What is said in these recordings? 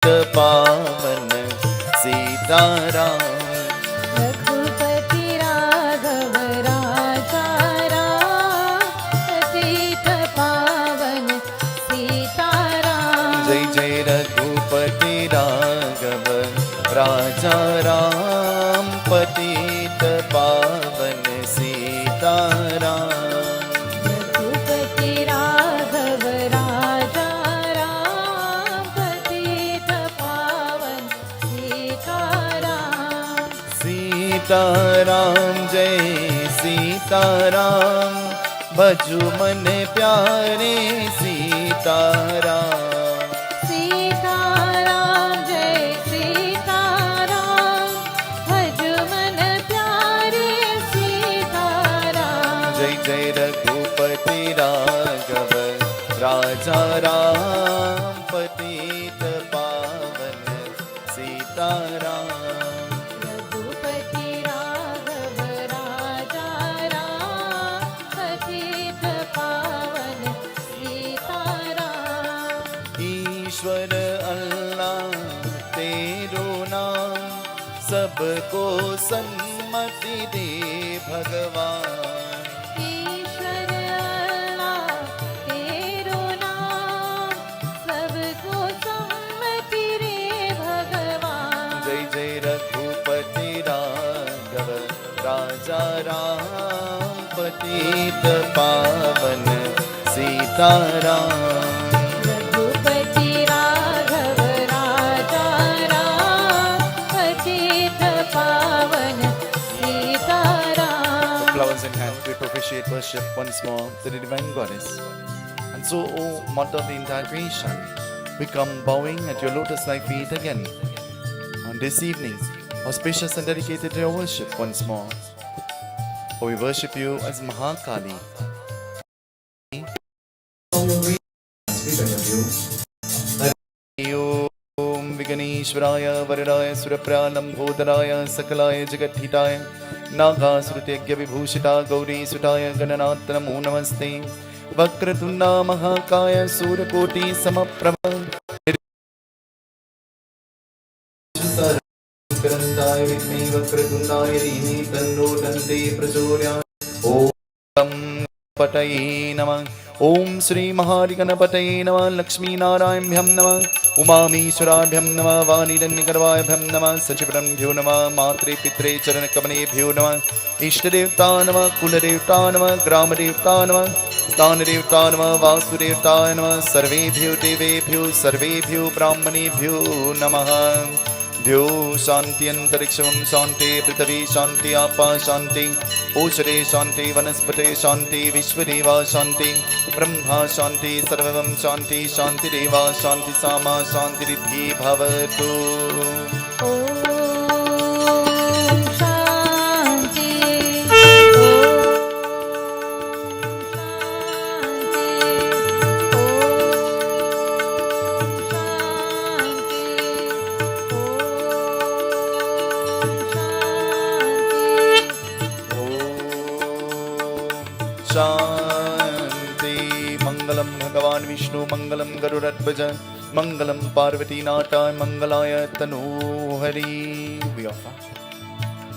पावन सीताराम। रघुपति राघव राजा राम, पतित पावन सीताराम। जय जय रघुपति राघव राजा राम, पतित पावन सीताराम। रघुपति राघव राजा राम, पतित पावन सीताराम। सीताराम जय सीताराम, भजु मन प्यारे सीताराम। सीताराम जय सीताराम, भजु मन प्यारे सीताराम। जय जय रघुपति राघव राजा राम, पतित पावन सीताराम। रघुपति राघव राजा राम, पतित पावन सीताराम। ईश्वर अल्लाह तेरो नाम, सबको सन्मति दे भगवान। ईश्वर अल्लाह तेरो नाम, सबको सम्मति रे भगवान। जय जय रघुपति राघव राजा राम, पतित पावन सीताराम। रघुपति राघव राजा राम, पतित पावन Sitaram. Flowers in hand, we propitiate worship once more to the divine goddess. And so, O Mother of the entire creation, we come bowing at your lotus-like feet again on this evening, auspicious and dedicated to your worship once more. For we worship you as Mahakali. Om Viganeshwaraya Varadaya Surapralam Bodharaya Sakalaya Jagathitāya Nagasrutyagya Vibhushita Gauri Sutaya Gananath Namo Namaste. Vakratunda Mahakaya Surakoti Samaprabha Karantaya Vidme Vakratundaya Dhimi Tanno Dante Prachodayat. Om Pataye Namah. Om Shri Mahariganapataye Namah. Lakshmi Narayambhyam Namah. Umameshwarabhyam Namah. Vanidanyagarbhayam Namah. Sachivrambhyo Namah. Matre Pitre Charanakamanebhyo Namah. Ishtadevta Namah. Kuladevta Namah. Gramadevta Namah. Sthanadevta Namah. Vasudevta Namah. Sarvebhyo Devebhyo Sarvebhyo Brahmanebhyo Namah. Dhyo Shanti Antariksham Shanti Prithvi Shanti Apa Shanti Oshare Shanti Vanaspate Shanti Vishwadeva Shanti Brahma Shanti Sarvam Shanti Shanti Deva Shanti Sama Shanti Riddhi Bhavatu. Om Shanti, Om Shanti. Mangalam Bhagavan Vishnu Mangalam Garudatvaja Mangalam Parvati Nata Mangalaya Tanu Hari. We offer.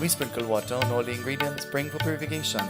We sprinkle water on all the ingredients, praying for purification.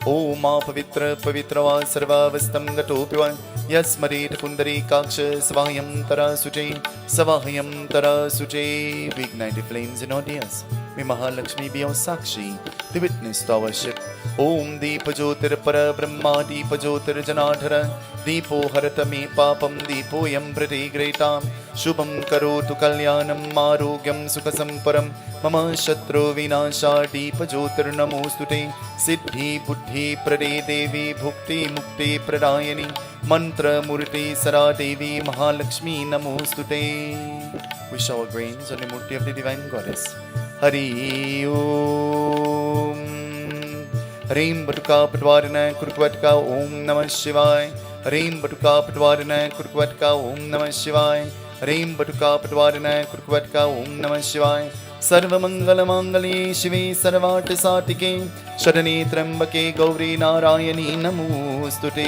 Om Ma Pavitra Pavitrava Sarvavastam Gatopiva Yasmarit Kundari Kaksha Savahayam Tara Suje Savahayam Tara Suje. We ignite the flames in our ears. May Mahalakshmi be our Sakshi, the witness to our worship. Om Deepa Jyotir Para Brahma Deepa Jyotir Janadhara Deepo Harata Me Papam Deepo Yam Prati Gretam Shubham Karotu Kalyanam Arogyam Sukhasamparam Mama Shatru Vinasha Deepa Jyotir Namostute Siddhi Buddhi Prade Devi Bhukti Mukti Pradayani Mantra Murti Sara Devi Mahalakshmi Namostute. We shower grains on the Murti of the Divine Goddess. Hari Om. Harim Batuka Patwarina Kurkvatka Om Namah Shivaya. Harim Batuka Patwarina Kurkvatka Om Namah Shivaya. Harim Batuka Patwarina Kurkvatka Om Namah Shivaya. सर्वमङ्गलमाङ्गल्ये शिवे सर्वार्थसाधिके शरणे त्र्यम्बके गौरी नारायणी नमोऽस्तुते।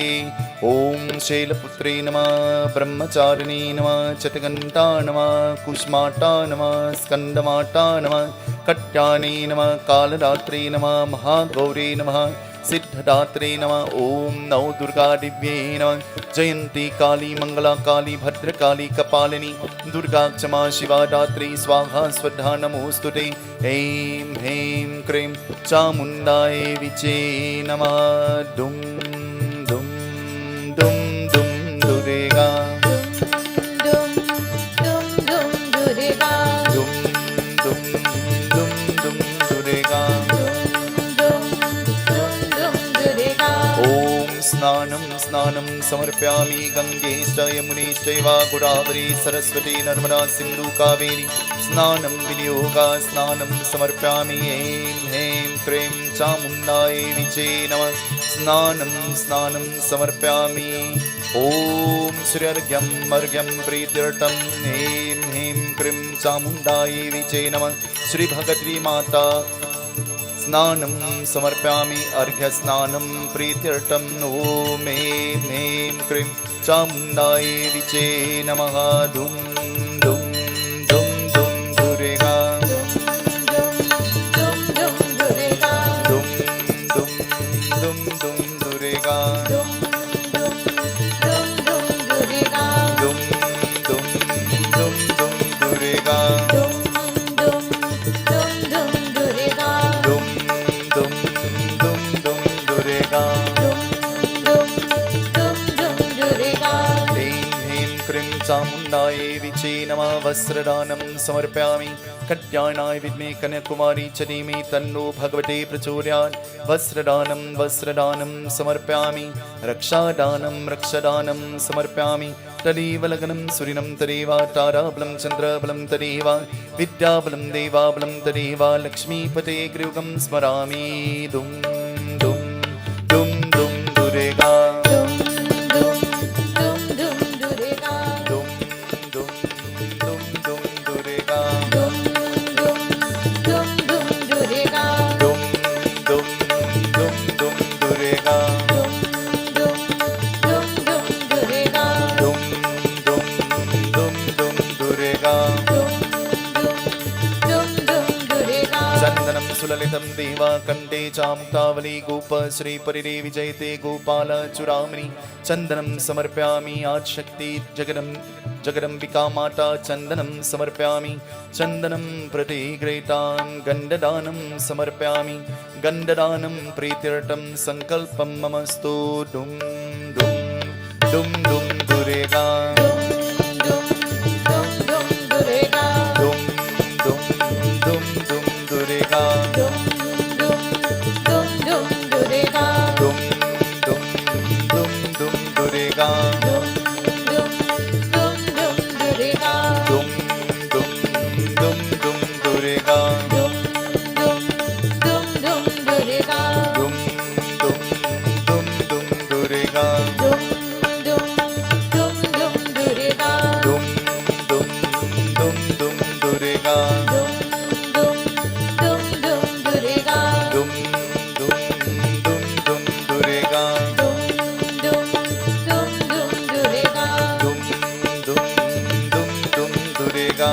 ॐ शैलपुत्रे नमः, ब्रह्मचारिणे नमः, चटघण्टा नमः, कुष्माटा नमः, स्कन्दमाटा नमः, कट्याने नमः, कालरात्रे नमः, महागौरे नमः, सिद्धदात्रे नमः। ॐ नवदुर्गा दिव्ये नमः। जयन्ती काली मंगला काली भद्रकाली कपालिनी दुर्गा क्षमा शिवा दात्री स्वाहा स्वधा नमोस्तुते। ऐं ह्रीं क्रीं चामुण्डाय विचे नमः। दुं दुं दुं दुं दुर्गा दुम दुम दुम दुर्गा दुं दुं दुं दुं दुर्गा। दुम दुम दुम दुर्गा ॐ स्नानं स्नानं समर्पयामि गंगे च यमुने चैव गोदावरी सरस्वती नर्मदा सिन्धु कावेरी स्नानं विनियोगा स्नानं समर्पयामि। ऐं ह्रीं क्रीं चामुण्डाय विचे नमः। स्नानं स्नानं समर्पयामि। ॐ श्रीर्घ्यं अर्घ्यं प्रीत्यर्थम्। ऐं ह्रीं क्रीं चामुण्डाय विचे नमः। श्रीभगवती माता स्नानं समर्पयामि अर्घ्यस्नानं प्रीत्यर्थम्। ॐ ऐं ह्रीं क्रीं चामुण्डाय विचे नमः। दुं दुं दुं दुं दुर्गा दुम दुम दुर्गा दुं दुं दुं दुं दुर्गा दुम दुम दुम दुर्गा दुं दुं दुं दुं दुर्गा दुम दुम दुम दुर्गा दुं दुं दुं दुं दुर्गा। दुम दुम दुर्गा ऐं ह्रीं क्रीं चामुण्डाय विचे नमः। वस्त्रदानं समर्पयामि। कल्याणाय विद्मे कन्याकुमारी च धीमहि तन्नो भगवते प्रचोदयात्। वस्त्रदानं वस्त्रदानं समर्पयामि। रक्षादानं रक्षादानं समर्पयामि। तदेव लग्नं सूर्यं तदेव ताराबलं चन्द्रबलं तदेव विद्याबलं देवाबलं तदेव लक्ष्मीपते गृहं स्मरामि। दुं दुं दुं दुं दुर्गा दुम दुम दुर्गा दुं दुं दुं दुं दुर्गा दुम दुम दुर्गा दुं दुं दुं दुं दुर्गा दुम दुम दुर्गा दुं दुं दुं दुं दुर्गा। दुम दुर्गा चन्दनं सुललितं देवा कण्ठे चामुक्तावली गोप श्रीपरिदेवि जयते गोपाल चूडामणि। चन्दनं समर्पयामि आदिशक्ति जगदम्बिका माता चन्दनं समर्पयामि। चन्दनं प्रतिगृहीतां गन्धदानं समर्पयामि। गन्धदानं प्रीत्यर्थं सङ्कल्पं ममस्तु। दुं दुं दुं दुं दुर्गा दुम दुर्गा दुं दुं दुं दुं दुर्गा दुम दुर्गा दुं दुं दुं दुं दुर्गा दुम दुर्गा दुं दुं दुं दुं दुर्गा दुम दुर्गा दुं दुं दुं दुं दुर्गा दुम दुर्गा दुं दुं दुं दुं दुर्गा दुम दुर्गा दुं दुं दुं दुं दुर्गा दुम दुर्गा दुं दुं दुं दुं दुर्गा।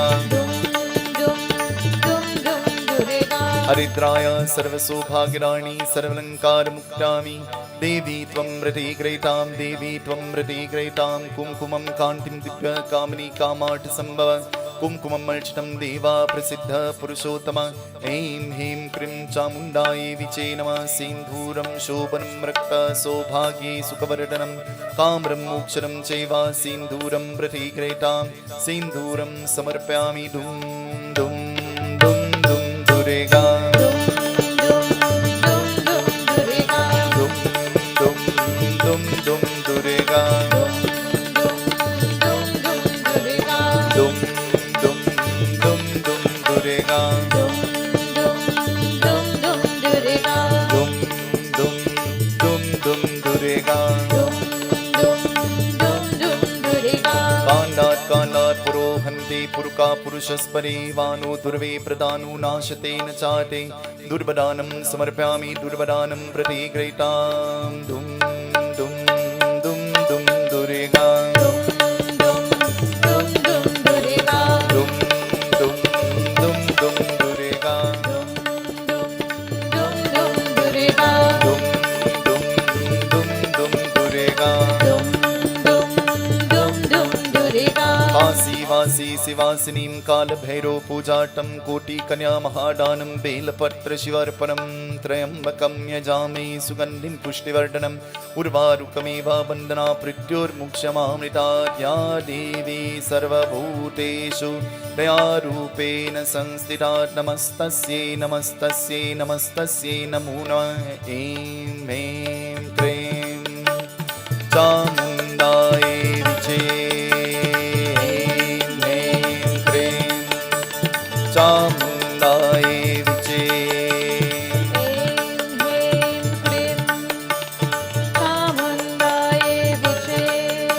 दुर्गा हरिद्राय सर्वसौभाग्यराणि सर्वालङ्कारमुक्तामि। देवी त्वं प्रतिगृहीतां देवी त्वं प्रतिगृहीतां कुङ्कुमं कान्तिं दिव्यकामिनी कामार्थसम्भव कुङ्कुमम् अर्चितं देवा प्रसिद्ध पुरुषोत्तम। ऐं ह्रीं क्रीं चामुण्डाय विचे नमः। सिन्धूरं शोभनं रक्तसौभाग्ये सुखवर्धनं काम्रं मोक्षरं चैव सिन्धूरं प्रतिगृहीतां सिन्धूरं समर्पयामि। दुं दुं दुं दुं दुर्गा दुं दुं दुं दुं दुर्गा दुं दुं दुं दुं दुं दुर्गा दुं दुं दुं दुं दुर्गा। काण्डात् काण्डात् पुरोहन्ति दुर्मुखा पुरुषस्परे वानो दुर्वे प्रदानो नाशतेन चाटे दुर्वदानं समर्पयामि दुर्वदानं प्रतिगृहीतां दुं दुं दुं दुं Durga dum dum dum dum durega दुं दुं दुं दुं Durga dum dum dum durega दुं दुं दुं दुं Durga dum dum durega Kashi वासी शिवासिनीं कालभैरव पूजाटं कोटिकन्या महादानं बेलपत्र शिवार्पणं त्र्यम्बकं यजामहे सुगन्धिं पुष्टिवर्धनम् उर्वारुकमेव वन्दना मृत्युर्मुक्षमामृता या देवी सर्वभूतेषु दयारूपेण संस्थिता नमस्तस्यै नमस्तस्यै नमस्तस्यै नमो नमः ऐं ह्रीं क्लीं चामुण्डायै विचे चामुण्डायै विचे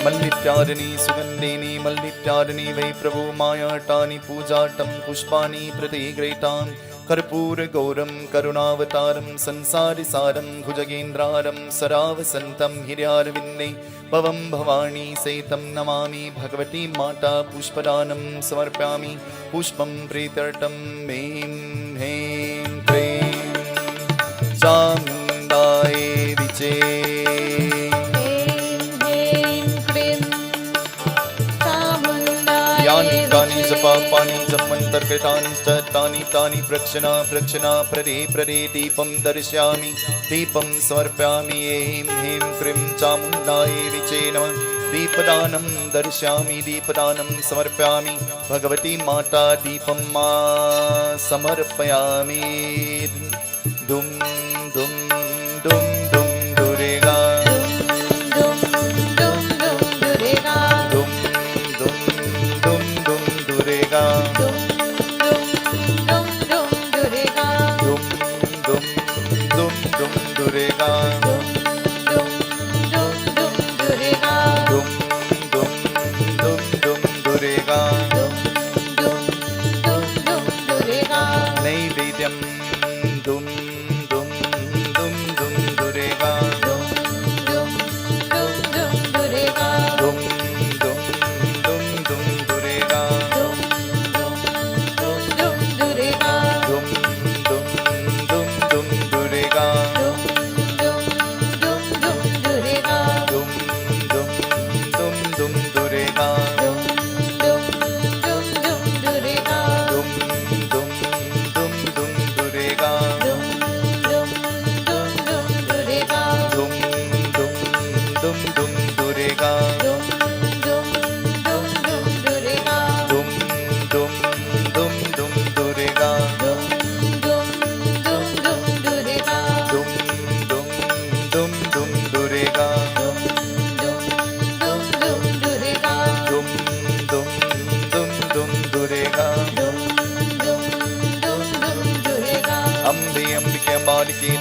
मल्लित्यादिनी सुगन्धिनी मल्लित्यादिनी वै प्रभो मायाटानि पूजाटं पुष्पाणि प्रतिगृहीतां कर्पूरगौरं करुणावतारं संसारिसारं भुजगेन्द्रारं सरावसन्तं हिर्यारविन्दे भवं भवानी सहितं नमामि भगवती माता पुष्पदानं समर्पयामि पुष्पं प्रीत्यर्थं ऐं ह्रीं क्लीं चामुण्डायै विचे यानि कानि जपापानि जपमन्तर्कृतानि च तानि तानि प्रक्षणा प्रक्षणा प्रदे प्रदे दीपं दर्शयामि दीपं समर्पयामि ऐं ह्रीं क्लीं चामुण्डायै विचे नमः दीपदानं दर्शयामि दीपदानं समर्पयामि भगवती माता दीपं मा समर्पयामि दुं दुं दुं दुं दुर्गा दुं दुं दुर्गा दुं दुं दुं दुर्गा दुं दुं दुं दुर्गा दुं दुं दुं दुर्गा नैवेद्यं दुं दुं दुं दुं दुर्गा दुं दुं दुं दुं दुर्गा दुं दुं दुं दुं दुर्गा दुं दुं दुं दुं दुर्गा दुं दुं दुं दुं दुर्गा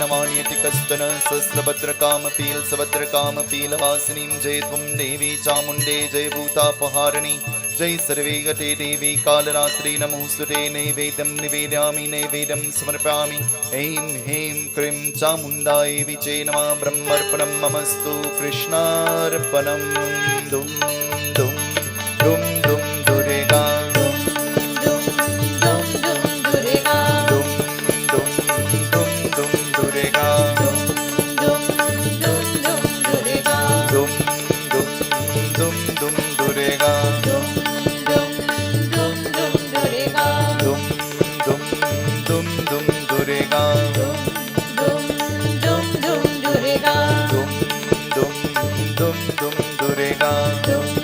नमान्यतिकस्तन सहस्रभद्रकामपील सभद्रकामपीलवासिनीं जय त्वं देवी चामुण्डे जय भूतापहारिणी जय सर्वे गते देवी कालरात्रि नमोस्तुते नैवेद्यं निवेदयामि नैवेद्यं समर्पयामि ऐं ह्रीं क्लीं चामुण्डायै विचे नमः ब्रह्मर्पणं ममस्तु कृष्णार्पणं दुं दुं दुं दुं Durga Durega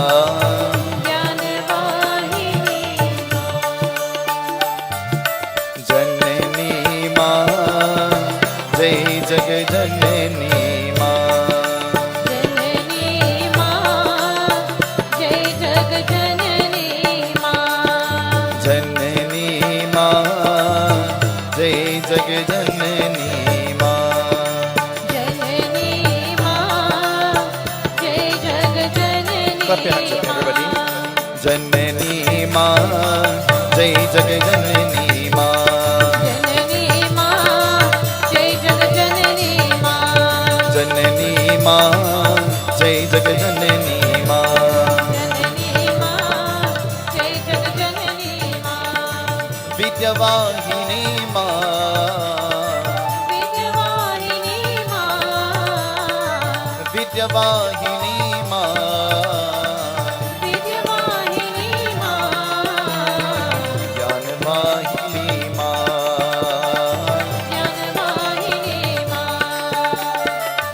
clap your hands up, everybody. Janani Ma, Jai Jagat Janani Ma. जननी माँ जय जग जननी माँ Janani Ma, Jai Jagat Janani Ma. जननी माँ जय जग जननी माँ Vidyavahini Ma, विद्यवाहिनी माँ Vidyavahini Ma. विद्यवाहिनी माँ Jnanvahini Ma. ज्ञानवाहिनी माँ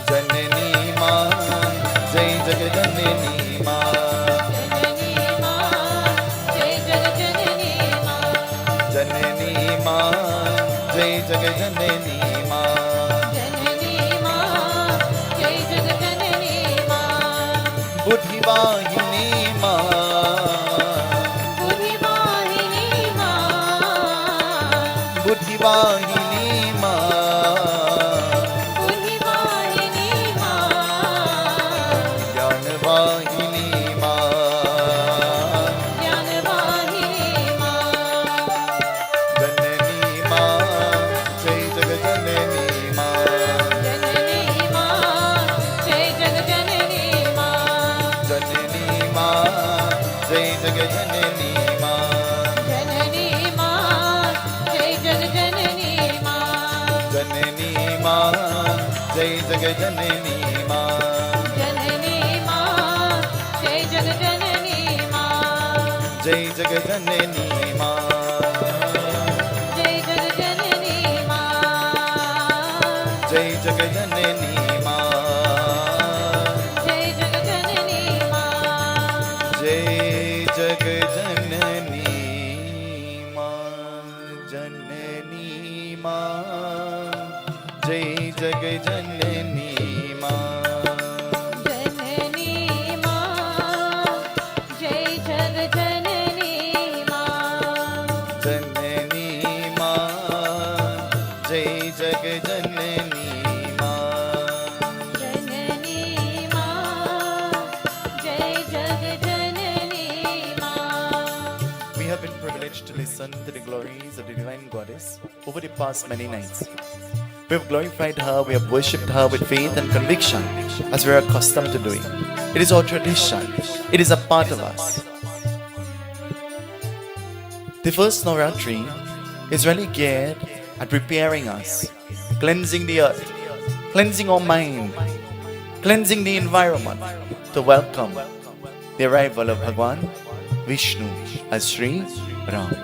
Janani Ma, Jai Jagat Janani Ma. जननी माँ जय जग जननी माँ Janani Ma, Jai Jagat Janani Ma. जननी माँ जय जग जननी माँ Buddhivahini Ma. बुद्धिवाहिनी माँ Buddhivahini Ma. बुद्धिवाहिनी माँ Jnanvahini Ma. ज्ञानवाहिनी माँ Janani Ma, Jai Jagat Janani Ma. जननी माँ जय जग जननी माँ Janani Ma, Jai Jagat Janani Ma. जननी माँ जय जग जननी माँ Janani Ma, Jai Jagat Janani Ma. जननी माँ जय जग जननी माँ Jai Jagat Janani Ma. जय जग जननी माँ Jai Jagat Janani Ma. जय जग जननी माँ Jai Jagat Janani Ma. Janani Ma. Jai Jagat Janani Ma. जननी माँ जय जग जननी माँ Janani Ma. Jai Jagat Janani Ma. जननी माँ जय जग जननी माँ We have been privileged to listen to the glories of the divine goddess over the past many nights. We have glorified her, we have worshipped her with faith and conviction as we are accustomed to doing. It is our tradition, it is a part of us. The first Navratri is really geared at preparing us, cleansing the earth, cleansing our mind, cleansing the environment to welcome the arrival of Bhagwan Vishnu as Sri Ram.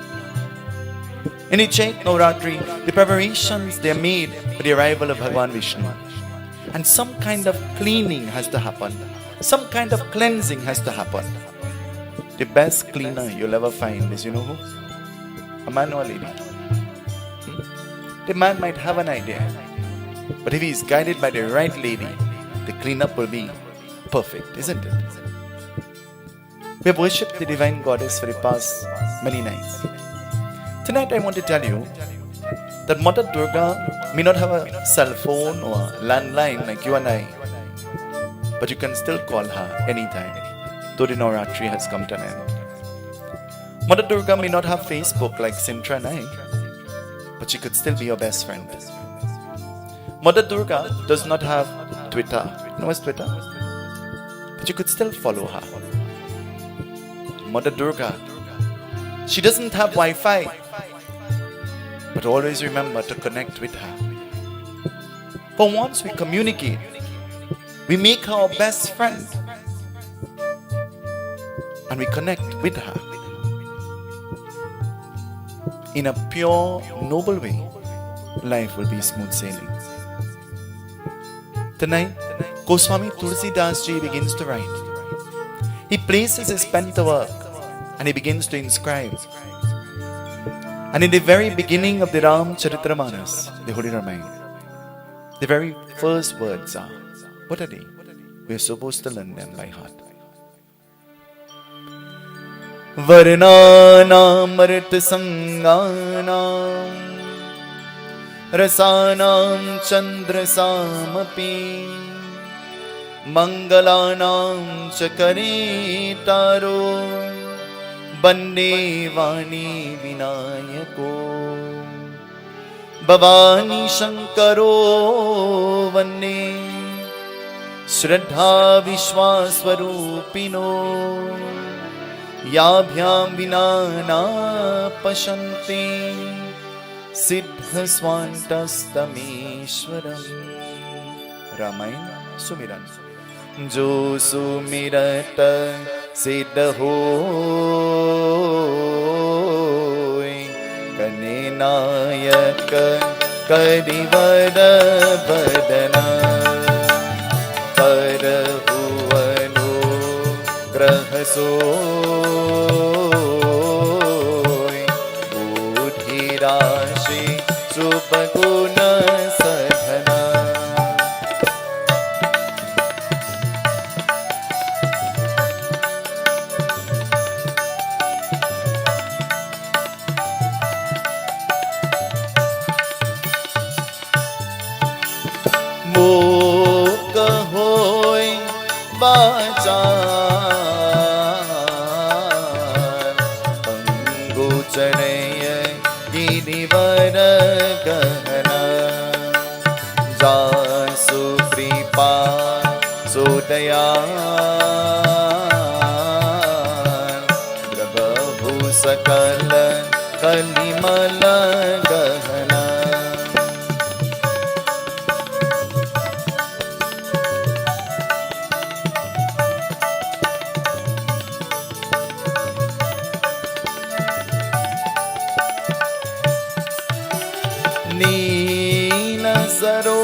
In each Navratri, the preparations they are made for the arrival of Bhagwan Vishnu. And some kind of cleaning has to happen. Some kind of cleansing has to happen. The best cleaner you'll ever find is, you know who? A man or a lady. The man might have an idea, but if he is guided by the right lady, the cleanup will be perfect, isn't it? We have worshipped the divine goddess for the past many nights. Tonight I want to tell you that Mother Durga may not have a cell phone or a landline like you and I, but you can still call her anytime, though the Navratri has come to an end. Mother Durga may not have Facebook like Sintra and I, but she could still be your best friend. Mother Durga does not have Twitter. You know what's Twitter? But you could still follow her. Mother Durga, she doesn't have Wi-Fi, but always remember to connect with her. For once we communicate, we make her our best friend, and we connect with her in a pure, noble way. Life will be smooth sailing. Tonight, Goswami Tulsidas Ji begins to write. He places his pen to work and he begins to inscribe. And in the very beginning of the Ram Charitramanas, the Holy Ramayana, the very first words are, what are they? We are supposed to learn them by heart. Varnanam Marta Sanganam Rasanam Chandra Samapi મંગલાનાં ચ કરીટારો બંને વાણી વિનાયકો ભવાની શંકરો વન્ને શ્રદ્ધા વિશ્વાસ સ્વરૂપિનો याभ्यां विना न पश्यन्ति सिद्धस्वान्तस्तमीश्वरम्। रामायण सुमिरन। जो सुमिरत सिद्ध होय, कने नायक करिवर बदना करहुवनो ग्रह सोय, बुद्धि राशि शुभ गुण सधना। मोक होय वाचार, पंगुचरय गिरिवर गहना। जासु कृपा सुदया प्रभु सकल कलिमल गहना। नील सरो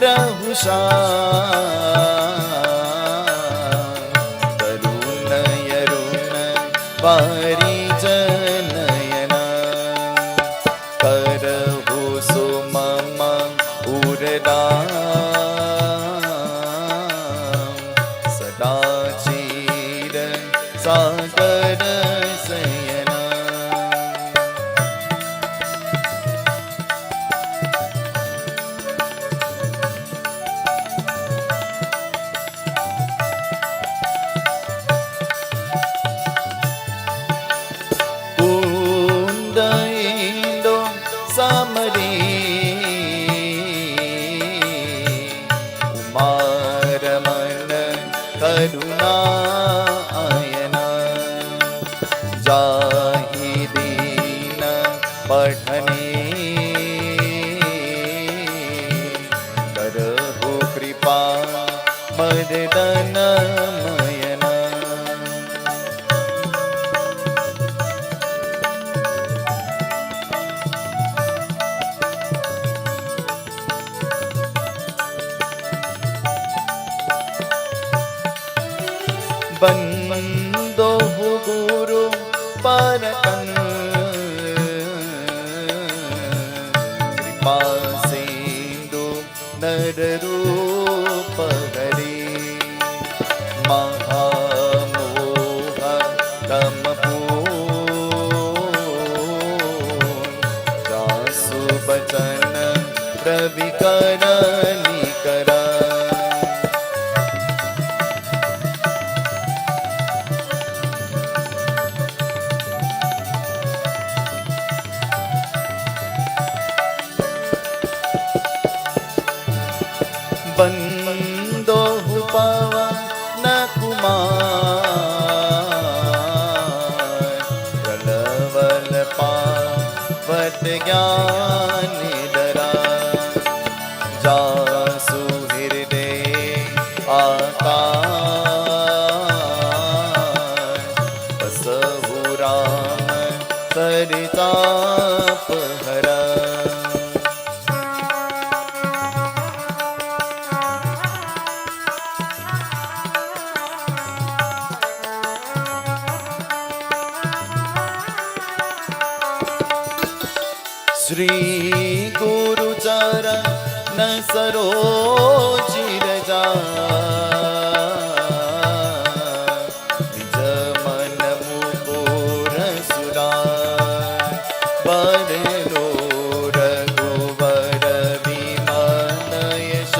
रहुषा तरुण यरुण परिजनयन करहु सुमम उरदाम सदा चीर सागर सयना। करुणायना जाहि दीन पठने करहु कृपा मर्दनमयना। बंदो गुरु परतन कृपा सिंधु नर रूप हरे महामोह तम जासु बचन रवि करनी करा। बंदो पवन कुमार प्रलवल पावत ज्ञान दरा जासु हृदय आकाश बसहु राम सरिताप हरा। श्री गुरु चरण सरोज रजा निज मन मुकुर सुराय बरलो रघुवर विमल यश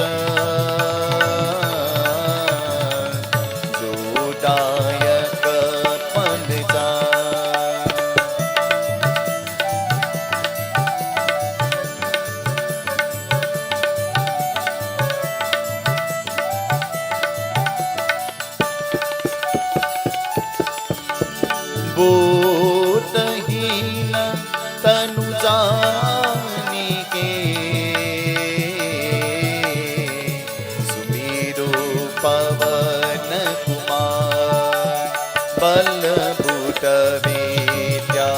बोधहीन तनु जानिके सुमीरो पवन कुमार बल बूट विद्या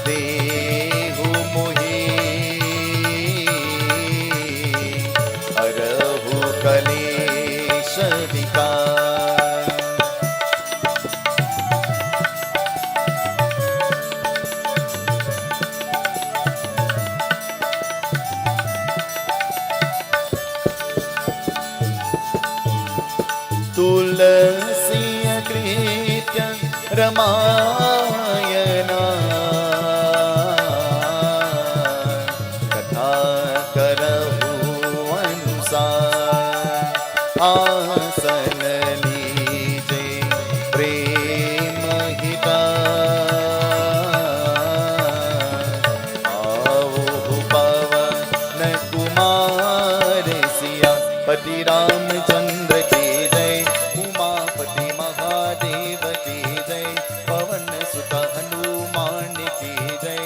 देहु मोहि हरहु कलेश विकार। तुलसी कृत्य रमायणा कथा करहु अनुसार आसन लीजे प्रेम हिता आओ पवन कुमार सिया पति रामचंद्र की जय उमापति महादेव की जय पवन सुत हनुमान की जय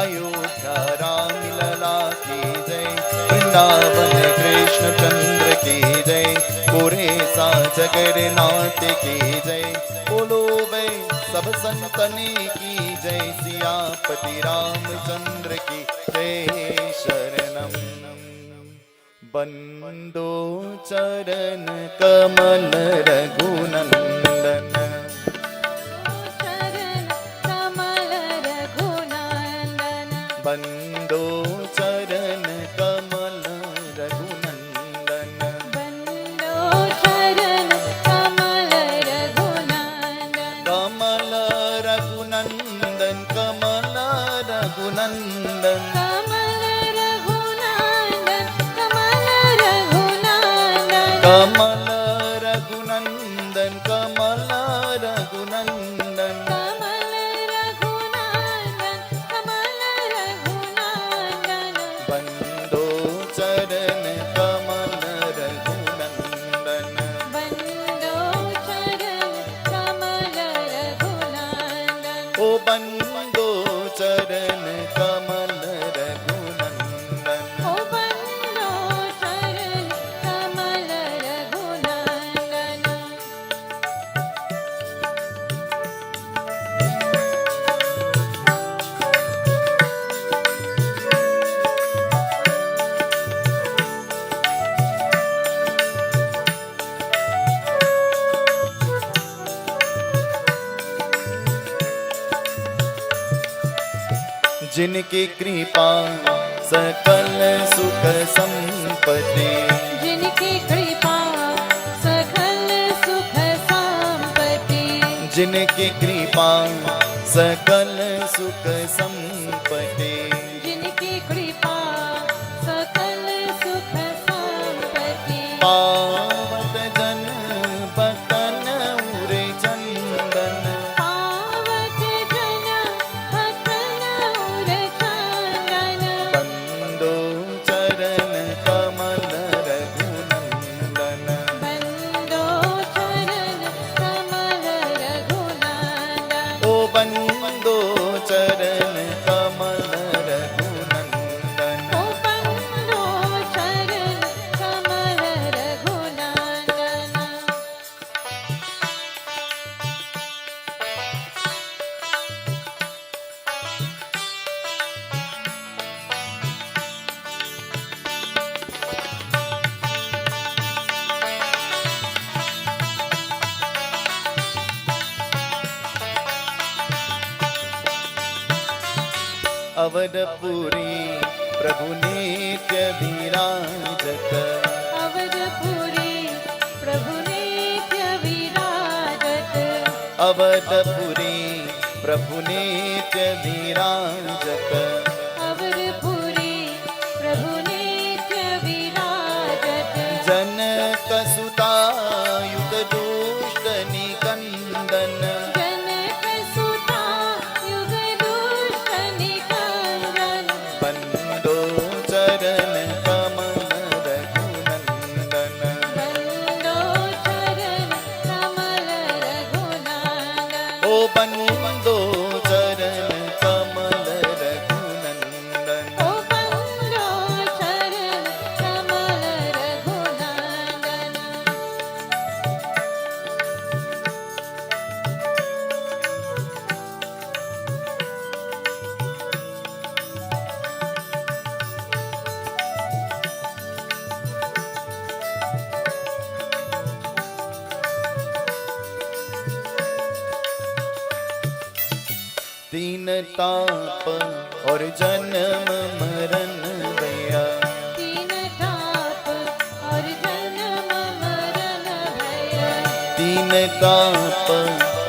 अयोध्या राम लला की जय वृंदावन कृष्ण चंद्र की जय पुरेसा जगन्नाथ की जय बोलो वे सब संतन की जय सियापति रामचंद्र की जय शरणम। बंदो चरण कमल रघुनंदन चरण कमल रघुनंदन बंदो चरण कमल रघुनंदन बंदो चरण कमल रघुनंदन कमल रघुनंदन कमल रघुनंदन कमल रघुनंदन कमल रघुनंदन कमल रघुनंदन कमल रघुनंदन बंदो चरण कमल रघुनंदन बंदो चरण कमल रघुनंदन ओ बंदो चरण कमल रघुनंदन ओ बंदो चरण कमल रघुनंदन। जिनकी कृपा सकल सुख संपत्ति जिनकी कृपा सकल सुख संपत्ति जिनकी कृपा सकल सुख संपत्ति जिनकी कृपा सकल सुख संपत्ति पावत जन बतन उरे चंदन पावत जन भक्तन उर चंदन बंदो चरण कमल रघुनंदन बंदो चरण कमल रघुनंदन ओ बंदो चरण कमल रघुनंदन ओ बंदो चरण कमल रघुनंदन। अवधपुरी प्रभु नित्य विराजत अवधपुरी प्रभु नित्य विराजत अवधपुरी प्रभु नित्य विराजत अवधपुरी प्रभु नित्य विराजत जनक सुतायुत दुष्ट निकंदन जनक सुता युग दुष्ट निकंदन बंदो चरण कमल रघुनंदन बंदो चरण कमल रघुनंदन ओ बंदो तीन ताप और जन्म मरण भैया, तीन ताप और जन्म मरण भैया, तीन ताप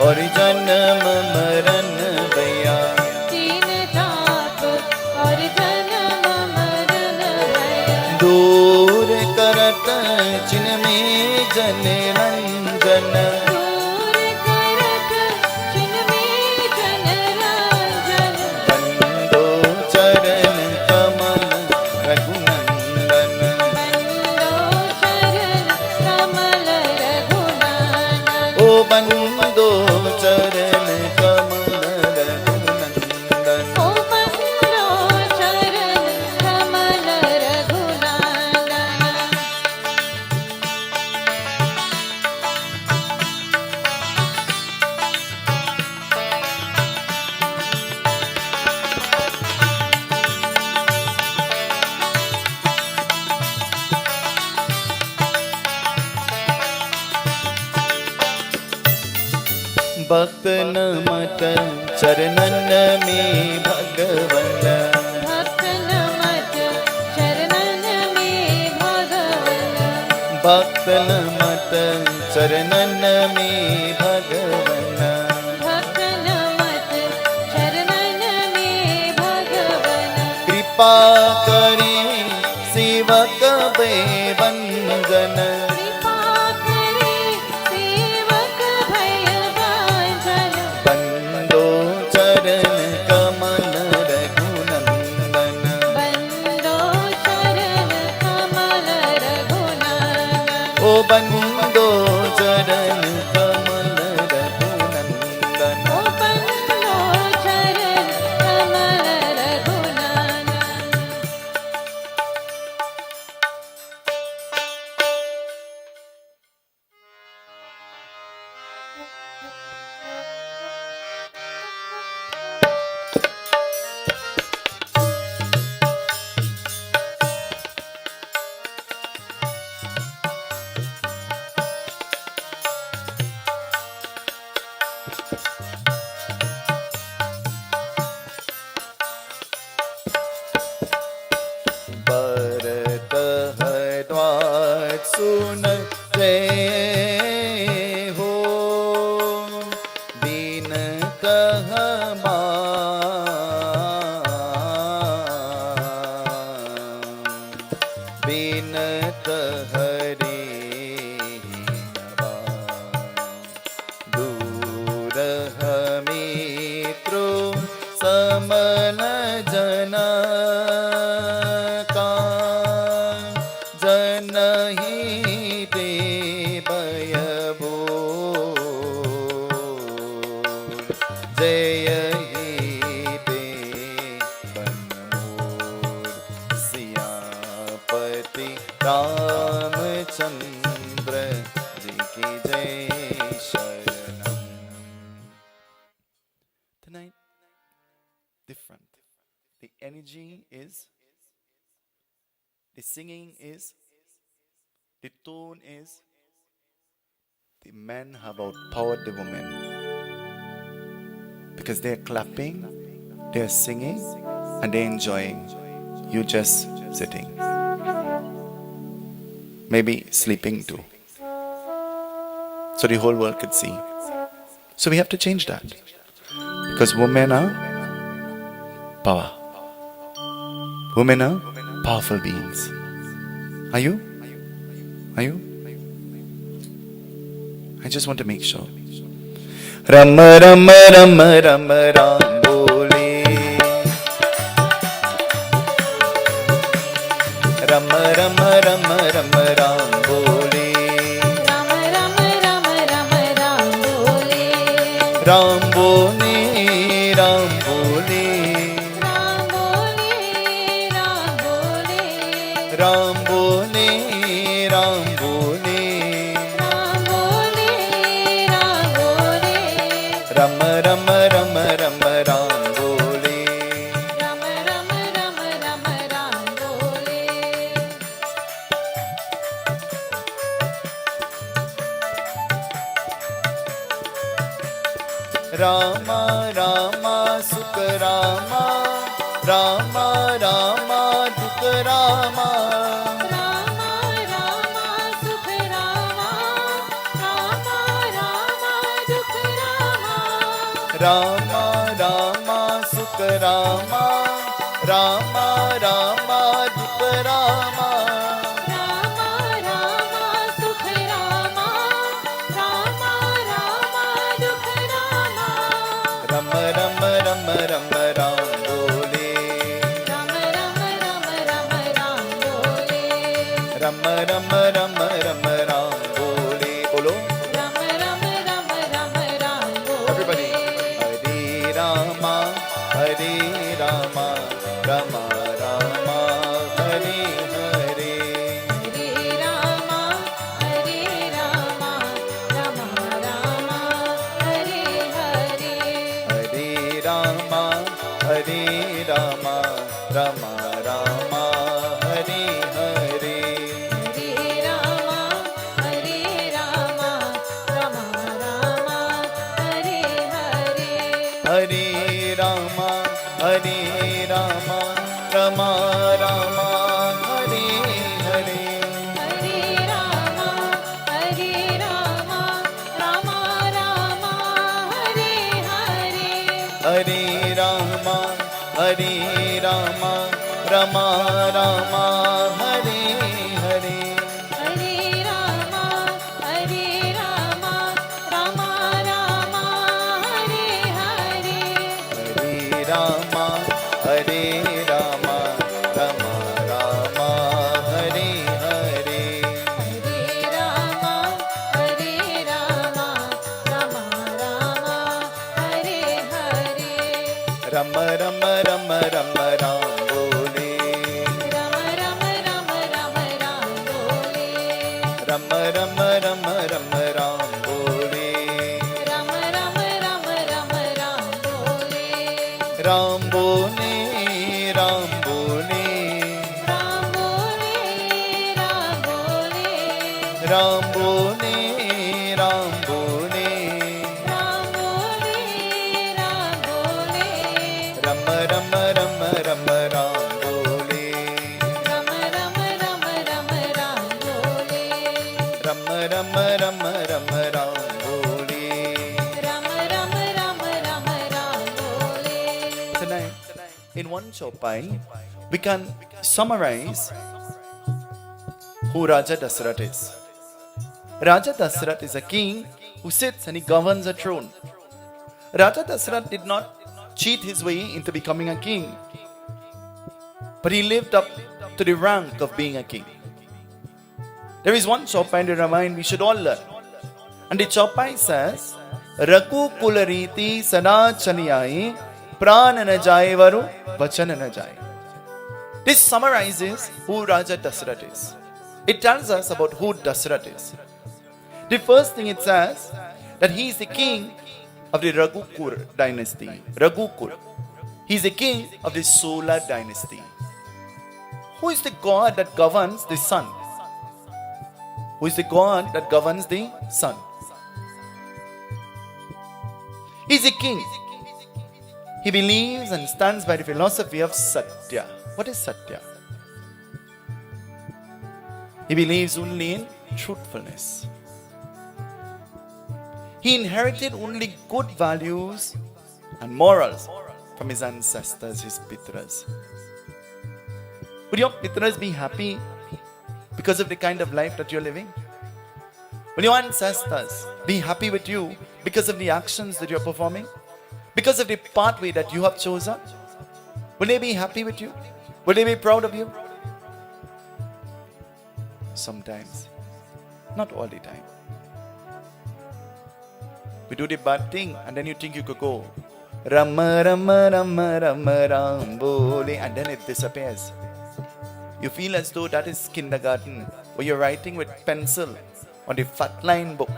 और जन्म मरण भैया, तीन ताप और जन्म मरण भैया, दूर करत चिन्ह में जन रंजन, दूर करत चिन्ह में जन रंजन, बंदो चरण कमल रघुनंदन, बंदो चरण कमल रघुनंदन, ओ बंदो चरण कमल रघुनंदन। ओ बंदो चरण कमल रघुनंदन। भक्त नमत चरणन में भगवन, भक्त नमत चरणन में भगवन, भक्त नमत चरणन में भगवन, भक्त नमत चरणन में भगवन, कृपा करे सेवक बे वंदन, कृपा करे सेवक भय वांछन, बंदो चरण कमल रघुनंदन, बंदो चरण कमल रघुनंदन, ओ बंदो चरण कमल रघुनंदन। ओ बंदो चरण कमल रघुनंदन। भरत हरद्वाज सुन जय हो, दीनत बिनत हरे दूर मित्रो समन जना का, जनहि ते भयभो जय ही ते बनमोर सियापति रामचंद्र जी की जय शरणम। Tonight, different. The energy is, the singing is, the tone is, the men have outpowered the women. Because they're clapping, they're singing, and they're enjoying. You just sitting. Maybe sleeping too. So the whole world could see. So we have to change that. Because women are power. Women are powerful beings. Are you? Are you? I just want to make sure. Ram ram ram ram ram bole. Ram ram ram ram ram bole. Ram Ram Ram Ram Ram बोले, Ram bole, Ram bole. Ram बोले, राम बोले, Ram bole, Ram bole. Ram बोले, राम बोले, Ram ram ram ram ram bole. Ram Ram Ram Ram Ram बोले, Rama Rama Rama, Rama Rama Dukh Rama. Rama Rama Sukh Rama, Rama Rama Dukh Rama. Rama Rama Sukh Rama, Rama Rama Dukh Rama. Rama Rama Sukh Rama, Rama Rama Dukh Rama. Ram Ram Ram Ram Ram Bole, Ram Ram Ram Ram Ram Bole. Ram Ram Ram Ram Ram Bole. Bolo. Ram Ram Ram Ram Ram Bole. Everybody. Hare Rama, Hare Rama, Rama Rama, Hare Hare. Hare Rama, Hare Rama, Rama Rama, Hare Hare. Hare Rama, Hare Rama, Rama Rama, Hare Hare. Hare Rama, Hare Rama, Rama Rama, Hare Hare. Hare Rama, Hare Rama, Rama Rama, Hare Hare. Hare Rama, Hare Rama, Rama Rama, Hare Hare. Hare Rama, Hare Rama, Rama Rama, Hare Hare. Hare Rama, Hare Rama, Rama Rama, Hare Hare. Hare Rama, Hare Rama, Rama Rama, Hare Hare. Hare Rama, Hare Rama, Rama Rama, Hare Hare. Rama Rama Rama Rama Ram Bole, Rama Rama Rama Rama Ram Bole. Rama Rama Rama Rama Ram Bole, Rama Rama Rama Rama Ram Bole. Ram Bole, Ram Bole, Ram Bole, Ram Bole. Ram Bole, Ram Bole, Ram Bole, Ram Bole. Rama Rama Rama Rama Ram Bole, Rama Rama Rama Rama Ram Bole. Rama Rama Rama Rama Ram Bole. Rama Rama Rama Rama Ram Bole. Tonight, in one chopai, we can summarize who Raja Dasarath is. Raja Dasarath is a king who sits and he governs a throne. Raja Dasarath did not cheat his way into becoming a king, but he lived up to the rank of being a king. There is one chopai in the Ramayana we should all learn. And the chopai says, Raku kulariti sana chaniyai prana na jai varu vachana na jai. This summarizes who Raja Dasarath is. It tells us about who Dasarath is. The first thing it says that he is the king of the Raghukur dynasty. Raghukur. He is the king of the solar dynasty. Who is the god that governs the sun? Who is the god that governs the sun? He is a king. He believes and stands by the philosophy of Satya. What is Satya? He believes only in truthfulness. He inherited only good values and morals from his ancestors, his pitras. Would your pitras be happy because of the kind of life that you're living? Will your ancestors be happy with you because of the actions that you're performing? Because of the pathway that you have chosen? Will they be happy with you? Will they be proud of you? Sometimes. Not all the time. We do the bad thing and then you think you could go Rama Rama Rama Rama Ram Bole, and then it disappears. You feel as though that is kindergarten, where you're writing with pencil on the fat line book.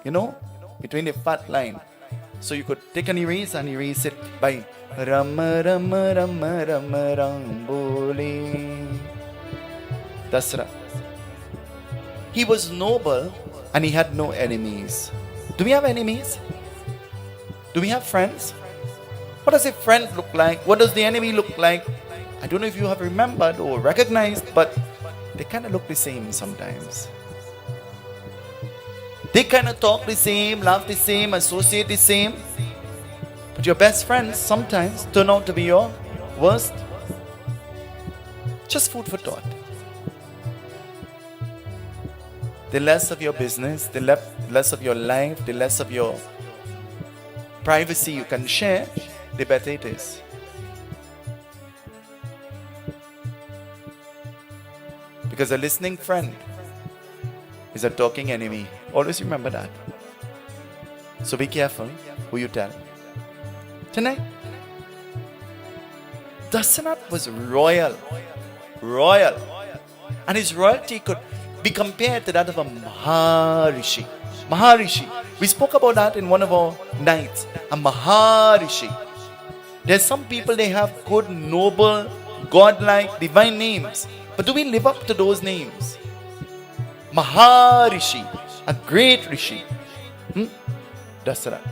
You know, between the fat line. So you could take an eraser and erase it by Rama Rama Rama Rama Ram Bole. Dasarath. He was noble and he had no enemies. Do we have enemies? Do we have friends? What does a friend look like? What does the enemy look like? I don't know if you have remembered or recognized, but they kind of look the same sometimes. They kind of talk the same, laugh the same, associate the same. But your best friends sometimes turn out to be your worst. Just food for thought. The less of your business, the less of your life, the less of your privacy you can share, the better it is. Because a listening friend is a talking enemy. Always remember that. So be careful who you tell. Tonight, Dasarath was royal. And his royalty could be compared to that of a Maharishi. We spoke about that in one of our nights. A Maharishi. There's some people, they have good, noble, godlike, divine names. But do we live up to those names? Maharishi, a great Rishi. Dasarath.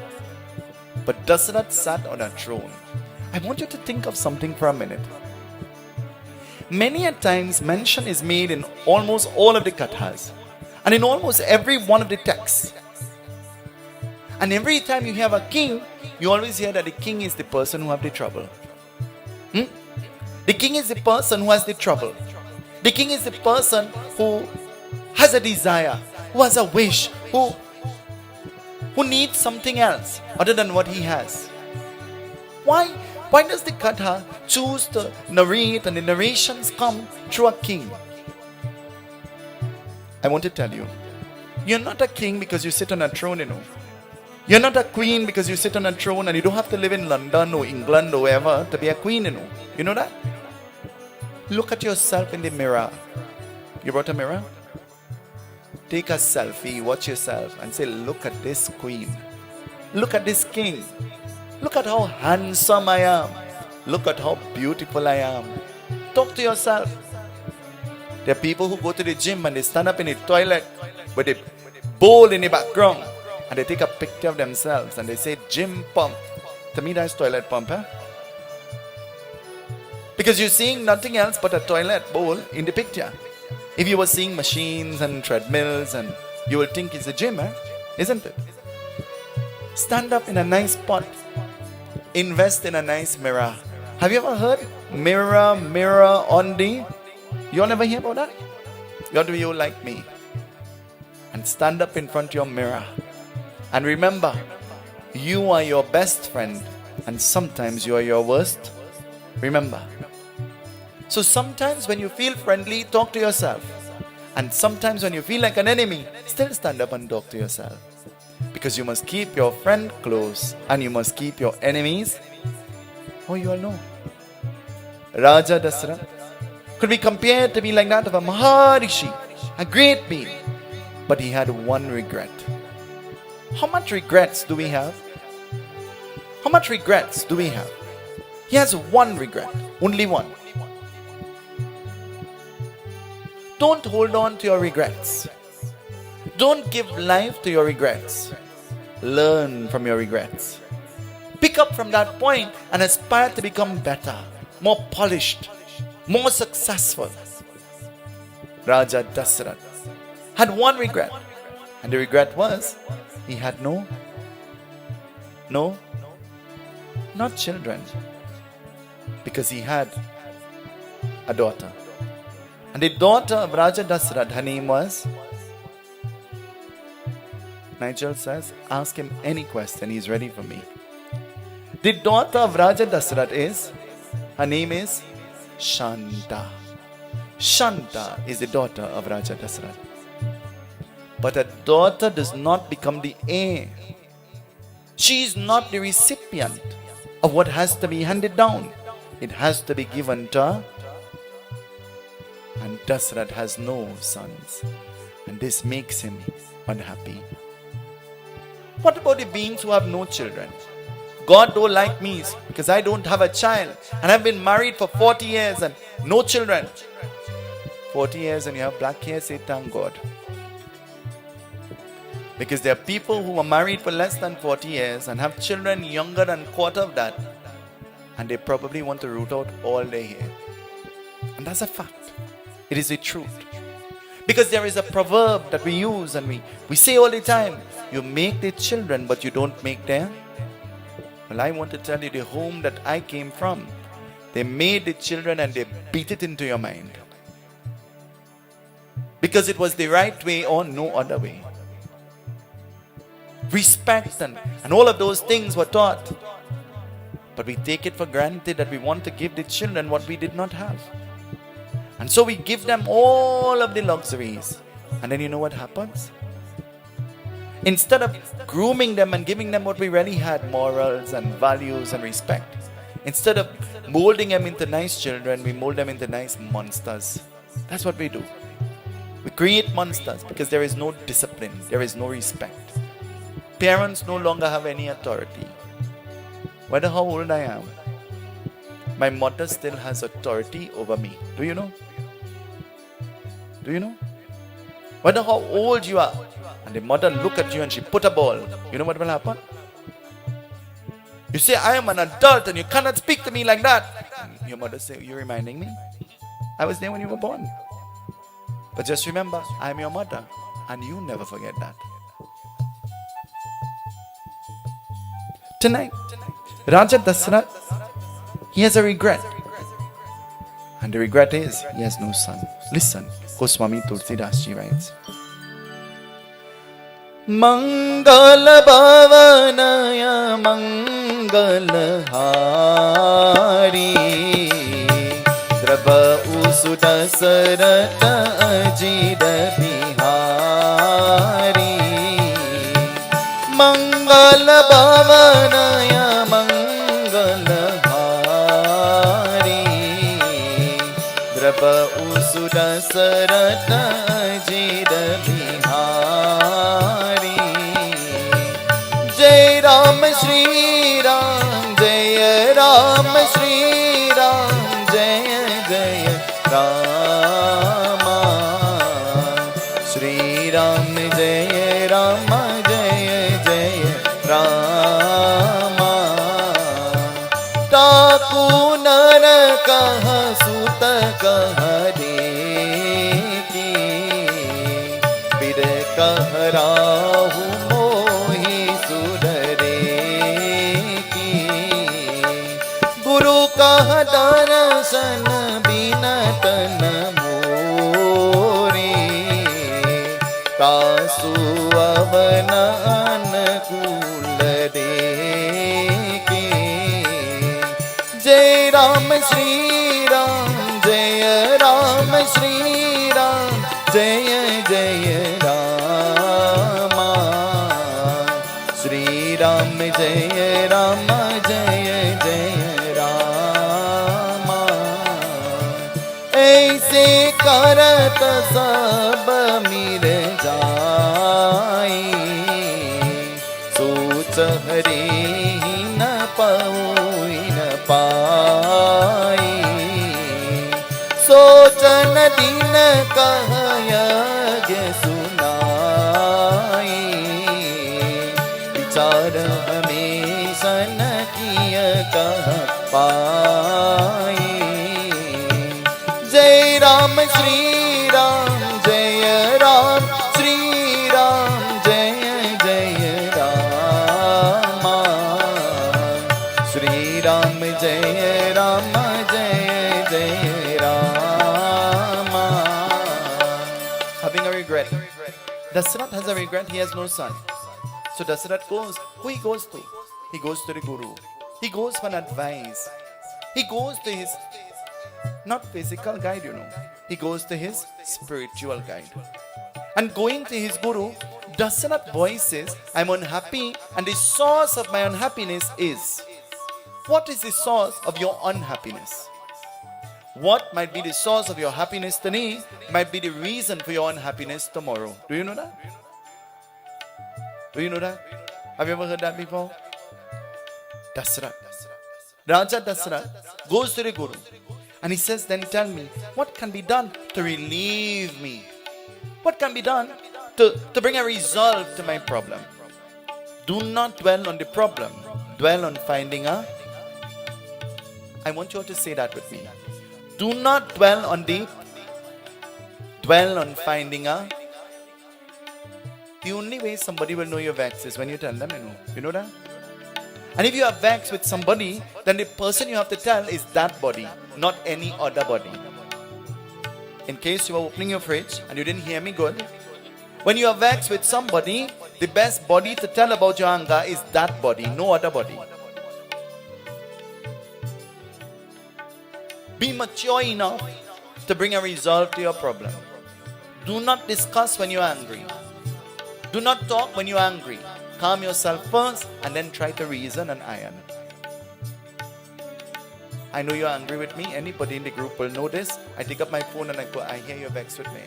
But Dasarath sat on a throne. I want you to think of something for a minute. Many a times mention is made in almost all of the kathas and in almost every one of the texts. And every time you have a king, you always hear that the king is the person who have the trouble. The king is the person who has the trouble. The king is the person who has a desire, who has a wish, who needs something else other than what he has. Why does the Katha choose to narrate and the narrations come through a king? I want to tell you, you're not a king because you sit on a throne, you know. You're not a queen because you sit on a throne and you don't have to live in London or England or wherever to be a queen, you know. You know that? Look at yourself in the mirror. You brought a mirror? Take a selfie, watch yourself and say, look at this queen. Look at this king. Look at how handsome I am. Look at how beautiful I am. Talk to yourself. There are people who go to the gym and they stand up in the toilet with a bowl in the background and they take a picture of themselves and they say gym pump. To me that's toilet pump, huh? Because you're seeing nothing else but a toilet bowl in the picture. If you were seeing machines and treadmills, and you will think it's a gym, isn't it? Stand up in a nice spot. Invest in a nice mirror. Have you ever heard? Mirror, mirror on thee. You all never hear about that? You ought to be like me. And stand up in front of your mirror. And remember, you are your best friend. And sometimes you are your worst. Remember. So sometimes when you feel friendly, talk to yourself. And sometimes when you feel like an enemy, still stand up and talk to yourself. Because you must keep your friend close and you must keep your enemies. Oh, you all know. Raja Dasarath could be compared to be like that of a Maharishi, a great being. But he had one regret. How much regrets do we have? How much regrets do we have? He has one regret, only one. Don't hold on to your regrets. Don't give life to your regrets. Learn from your regrets. Pick up from that point and aspire to become better, more polished, more successful. Raja Dasarath had one regret. And the regret was, he had not children. Because he had a daughter. And the daughter of Raja Dasarath, her name was, Nigel says, ask him any question, he's ready for me. The daughter of Raja Dasarath her name is Shanta. Shanta is the daughter of Raja Dasarath. But a daughter does not become the heir. She is not the recipient of what has to be handed down. It has to be given to her. And Dasarath has no sons. And this makes him unhappy. What about the beings who have no children? God don't like me because I don't have a child. And I've been married for 40 years and no children. 40 years and you have black hair, say thank God. Because there are people who are married for less than 40 years and have children younger than a quarter of that. and they probably want to root out all their hair. And that's a fact. It is the truth. Because there is a proverb that we use and we say all the time, you make the children but you don't make their. Well, I want to tell you, the home that I came from, they made the children and they beat it into your mind. Because it was the right way or no other way. Respect and all of those things were taught. But we take it for granted that we want to give the children what we did not have. And so we give them all of the luxuries. And then you know what happens? Instead of grooming them and giving them what we really had, morals and values and respect, instead of molding them into nice children, we mold them into nice monsters. That's what we do. We create monsters because there is no discipline, there is no respect. Parents no longer have any authority. Whether how old I am, my mother still has authority over me. Do you know? Do you know? Whether how old you are, and the mother look at you and she put a ball, you know what will happen? You say, I am an adult and you cannot speak to me like that. Your mother say, you're reminding me? I was there when you were born. But just remember, I am your mother, and you never forget that. Tonight, Raja Dasrath, he has a regret. And the regret is, he has no son. Listen, Goswami Tulsidas ji writes, Mangal Bhavanaya Mangal Hari Draba Usuda Sarata Ajida Bihari Mangal Bhavanaya Mangal Hari Draba Usuda Sarata Ajida Bihari Jai Ram Shri Ram Jai Ram Shri Ram Jai Jai Rama Shri Ram Jai Rama Jai Jai Rama Taku Nara Kaha Suta Kaha Deki Pir Kaharahu Mohi Sudare Ki Guru Kaha Darasan Binatan More Tasu Avanan Kulade Ki Jai Ram Shri Ram Jai Ram Shri Ram Jai Jai Rama Shri Ram Jai Rama Jai Jai Rama Aise karat sab mir jai Soch Hari na paui na pai Sochan din kahaya ge sunai Vichar hamesha n kiya kah pai Jai Ram Shri Ram Jai Ram Shri Ram Jai Jai Rama Shri Ram Jai Rama Jai Jai Rama Having a regret. Dasrath has a regret, he has no son. So Dasrath goes. Who he goes to? He goes to the Guru. He goes for an advice. He goes to his, not physical guide, you know. He goes to his spiritual guide. And going to his Guru, Dasrath voices, I'm unhappy and the source of my unhappiness is. What is the source of your unhappiness? What might be the source of your happiness today might be the reason for your unhappiness tomorrow. Do you know that? Do you know that? Have you ever heard that before? Dasrath. Raja Dasrath goes to the Guru and he says, then tell me, what can be done to relieve me? What can be done to bring a resolve to my problem? Do not dwell on the problem. Dwell on finding a I want you all to say that with me. Do not dwell on deep. Dwell on finding out. The only way somebody will know you're vexed is when you tell them, you know that? And if you are vexed with somebody, then the person you have to tell is that body, not any other body. In case you were opening your fridge and you didn't hear me good, when you are vexed with somebody, the best body to tell about your anger is that body, no other body. Be mature enough to bring a resolve to your problem. Do not discuss when you're angry. Do not talk when you're angry. Calm yourself first and then try to reason and iron. I know you're angry with me. Anybody in the group will know this. I take up my phone and I go, I hear you're vexed with me.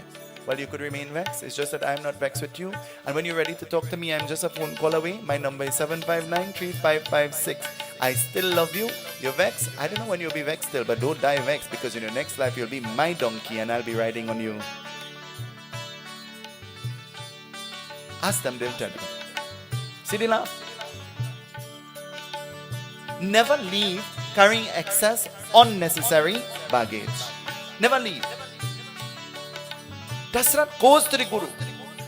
Well, you could remain vexed. It's just that I'm not vexed with you. And when you're ready to talk to me, I'm just a phone call away. My number is 759-3556. I still love you. You're vexed. I don't know when you'll be vexed still, but don't die vexed, because in your next life you'll be my donkey and I'll be riding on you. Ask them, they'll tell you. See the laugh? Never leave carrying excess, unnecessary baggage. Never leave. Dasarath goes to the Guru.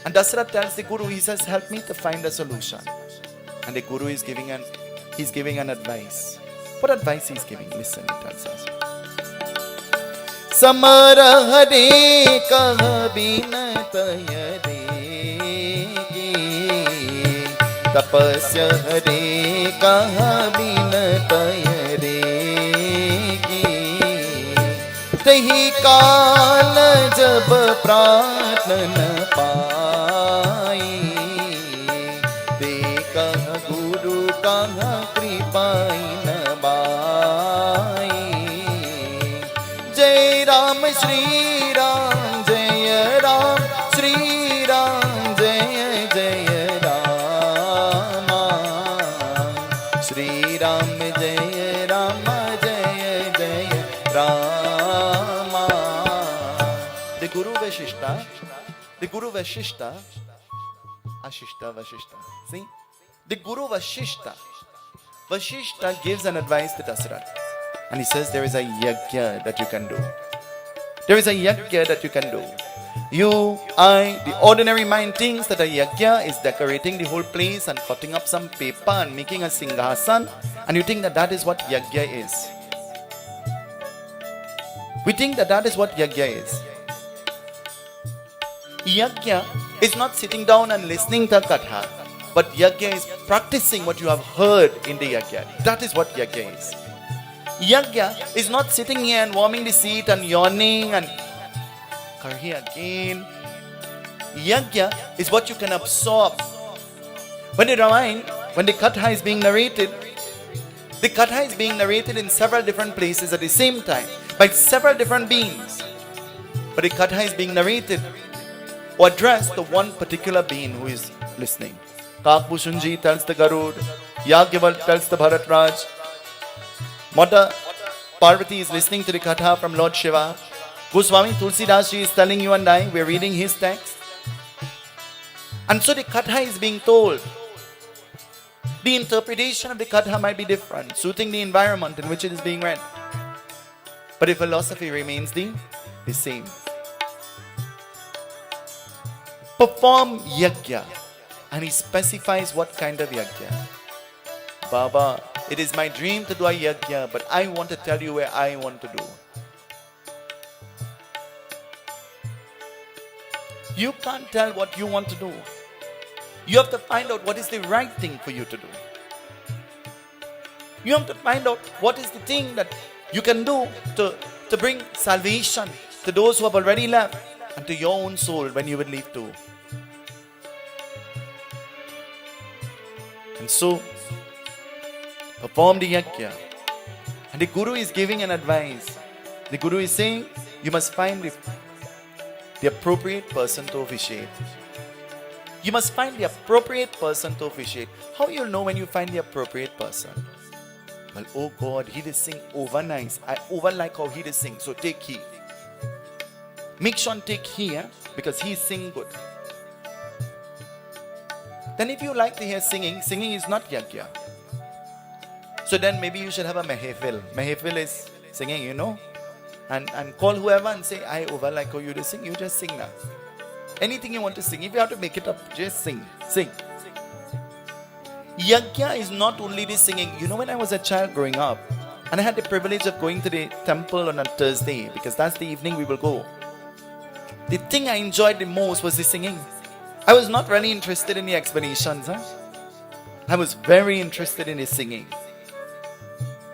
And Dasarath tells the Guru, he says, help me to find a solution. And the Guru is giving an advice. What advice he's giving? Listen, he tells us. Samara hare kah binataya deki tapasya hare kah binataya deki tahi kaal jab pratna pai dekah Guru kah kripai na bai. Jai Ram Shri Ram Jai Ram Shri Ram Jai Jai Rama Shri Ram Jai Rama Jai Jai Rama. The Guru Vashishta, Ashishta Vashishta. See? The Guru Vashishta gives an advice to Dasarath. And he says there is a yagya that you can do. There is a yagya that you can do. You, I, the ordinary mind thinks that a yagya is decorating the whole place and cutting up some paper and making a singhasan. And you think that that is what yagya is. We think that that is what yagya is. Yagya is not sitting down and listening to katha, but yagya is practicing what you have heard in the yagya. That is what yagya is. Yagya is not sitting here and warming the seat and yawning and karhi again. Yagya is what you can absorb. When the Ramayana, when the katha is being narrated, the katha is being narrated in several different places at the same time by several different beings. But the katha is being narrated or addressed to one particular being who is listening. Kakbhushanji tells the Garud, Yagyaval tells the Bharatraj, Mother Parvati is listening to the katha from Lord Shiva. Goswami Tulsidas Ji is telling you and I, we're reading his text. And so the katha is being told. The interpretation of the katha might be different, suiting the environment in which it is being read. But the philosophy remains the same. Perform yagya. And he specifies what kind of yagya. Baba, it is my dream to do a yagya, but I want to tell you where I want to do. You can't tell what you want to do. You have to find out what is the right thing for you to do. You have to find out what is the thing that you can do to bring salvation to those who have already left and to your own soul when you will leave too. And so, perform the yagya. And the Guru is giving an advice. The Guru is saying, you must find the appropriate person to officiate. You must find the appropriate person to officiate. How you'll know when you find the appropriate person? Well, oh God, he did sing over nice. I over like how he did sing. So take heed. Make sure and take heed, because he sing good. Then if you like to hear singing, singing is not yagya. So then maybe you should have a mehfil. Mehfil is singing, you know. And call whoever and say, I over like you to sing. You just sing now. Anything you want to sing. If you have to make it up, just sing. Sing. Yagya is not only the singing. You know, when I was a child growing up, and I had the privilege of going to the temple on a Thursday, because that's the evening we will go. The thing I enjoyed the most was the singing. I was not really interested in the explanations. I was very interested in the singing.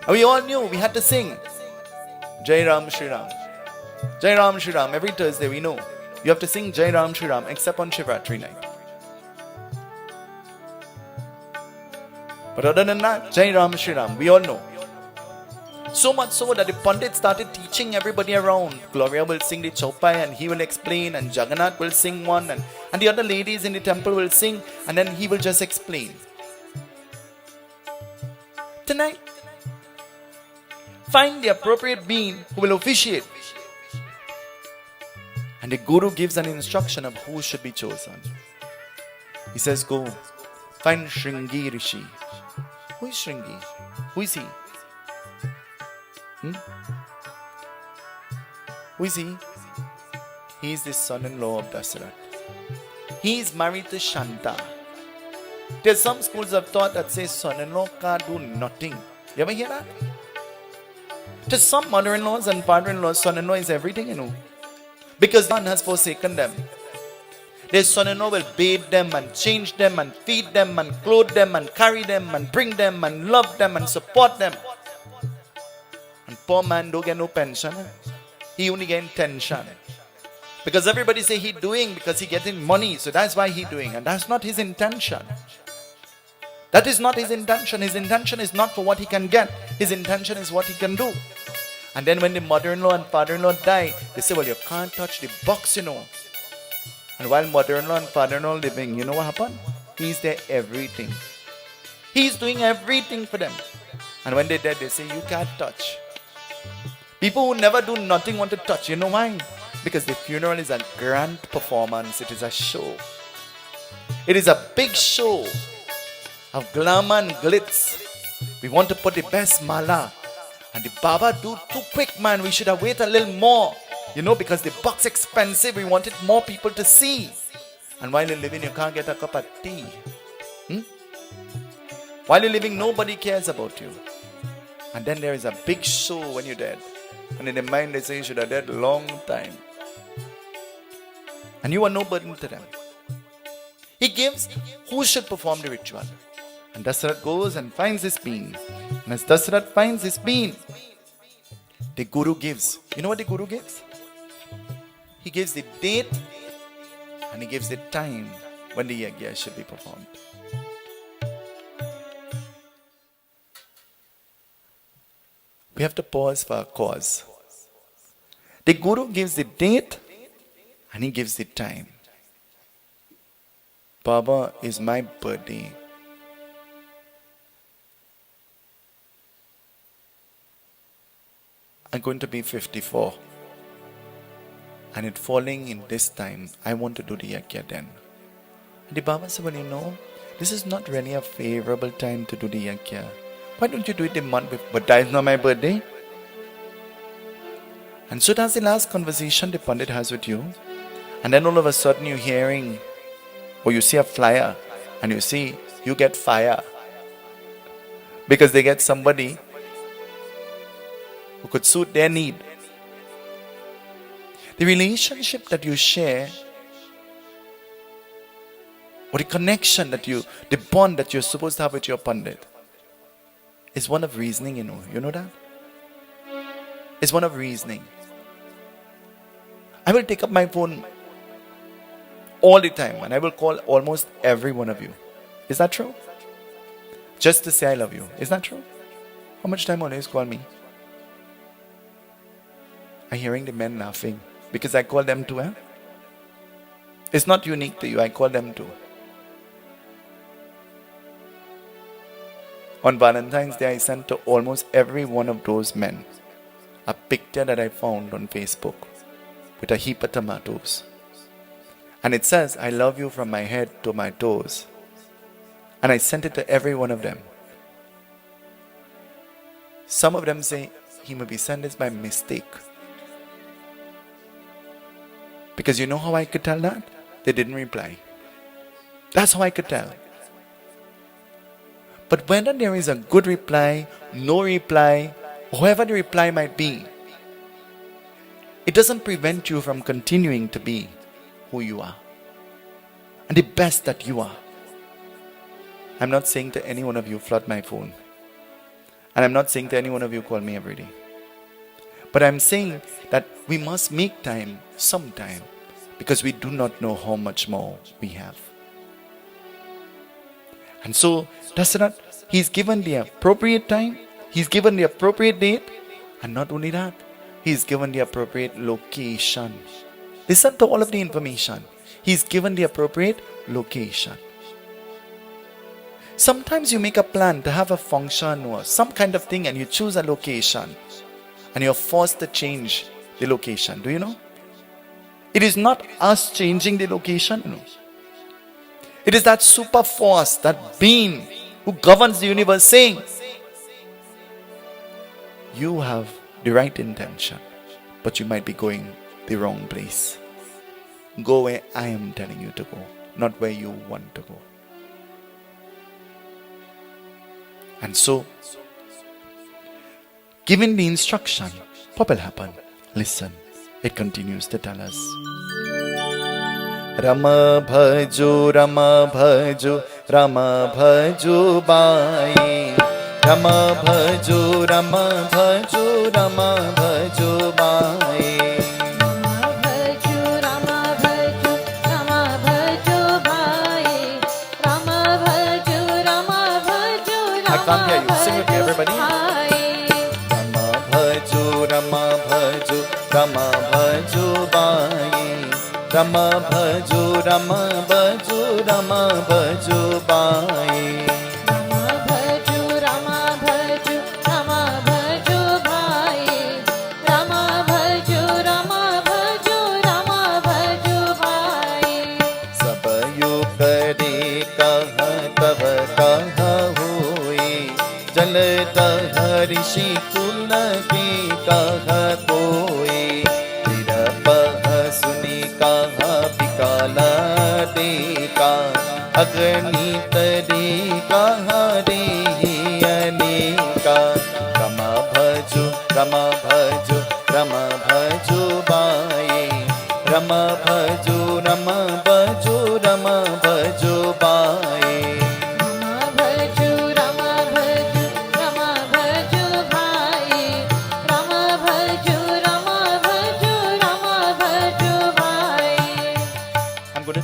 And we all knew we had to sing. Jai Ram Shri Ram. Jai Ram Shri Ram. Every Thursday we know. You have to sing Jai Ram Shri Ram except on Shivratri night. But other than that, Jai Ram Shri Ram. We all know. So much so that the Pundit started teaching everybody around. Gloria will sing the Chaupai and he will explain, and Jagannath will sing one, and the other ladies in the temple will sing, and then he will just explain. Tonight, find the appropriate being who will officiate. And the Guru gives an instruction of who should be chosen. He says, go, find Shringi Rishi. Who is Shringi? Who is he? Who is he? He is the son-in-law of Dasarath. He is married to Shanta. There's some schools of thought that say son-in-law can't do nothing. You ever hear that? To some mother-in-laws and father-in-laws, son-in-law is everything, you know. Because God has forsaken them. Their son-in-law will bathe them and change them and feed them and clothe them and carry them and bring them and love them and support them. And poor man don't get no pension. He only get tension. Because everybody say he doing because he getting money. So that's why he doing. And that's not his intention. That is not his intention. His intention is not for what he can get. His intention is what he can do. And then when the mother-in-law and father-in-law die, they say, well, you can't touch the box, you know. And while mother-in-law and father-in-law living, you know what happened? He's their everything. He's doing everything for them. And when they're dead, they say, you can't touch. People who never do nothing want to touch. You know why? Because the funeral is a grand performance. It is a show. It is a big show of glamour and glitz. We want to put the best mala. And the Baba do too quick, man. We should have waited a little more. You know, because the box expensive. We wanted more people to see. And while you're living, you can't get a cup of tea. While you're living, nobody cares about you. And then there is a big show when you're dead. And in the mind, they say you should have died a long time. And you are no burden to them. He gives who should perform the ritual. And Dasarath goes and finds this being. And as Dasarath finds this being, the Guru gives. You know what the Guru gives? He gives the date and he gives the time when the yagya should be performed. We have to pause for a cause. The Guru gives the date and he gives the time. Baba, is my birthday. I'm going to be 54. And it falling in this time, I want to do the yagya then. And the Baba said, well, you know, this is not really a favorable time to do the yagya. Why don't you do it a month before? But that is not my birthday. And so that's the last conversation the Pandit has with you. And then all of a sudden you're hearing, or you see a flyer, and you see, you get fire. Because they get somebody who could suit their need. The relationship that you share, or the connection that you, the bond that you're supposed to have with your Pandit, is one of reasoning, you know. You know that? It's one of reasoning. I will take up my phone all the time and I will call almost every one of you. Is that true? Just to say I love you. Is that true? How much time always call me? I'm hearing the men laughing because I call them too. It's not unique to you. I call them too. On Valentine's Day, I sent to almost every one of those men a picture that I found on Facebook with a heap of tomatoes. And it says, I love you from my head to my toes. And I sent it to every one of them. Some of them say he may be sent this by mistake. Because you know how I could tell that? They didn't reply. That's how I could tell. But whether there is a good reply, no reply, whoever the reply might be, it doesn't prevent you from continuing to be who you are and the best that you are. I'm not saying to any one of you, flood my phone. And I'm not saying to any one of you, call me every day. But I'm saying that we must make time sometime, because we do not know how much more we have. And so, does not, he's given the appropriate time, he's given the appropriate date, and not only that, he's given the appropriate location. Listen to all of the information. He's given the appropriate location. Sometimes you make a plan to have a function or some kind of thing and you choose a location and you're forced to change the location. Do you know? It is not us changing the location. No. It is that super force, that being who governs the universe saying, you have the right intention, but you might be going the wrong place. Go where I am telling you to go, not where you want to go. And so, given the instruction, what will happen? Listen, it continues to tell us. Rama bhajo, Rama bhajo, Rama bhajo bai. Rama bhajo, Rama bhajo, Rama bhajo bai. Can't hear you. Sing with me, everybody. Rama bhajo, Rama bhajo, Rama bhajo bai. Rama bhajo, Rama bhajo, Rama bhajo bai. Rama bhajo, Rama bhajo, Rama bhajo bai. Rama bhajo, Rama bhajo, Rama bhajo bai. Sabayo kare kaha tava kaha Jalta rishi kulaki kaha koi Virapah suni kaha pikala deka Agni tari kaha rehi aneka Rama bhajo, Rama bhajo, Rama bhajo bai Rama bhajo, Rama bhajo, Rama bhajo bai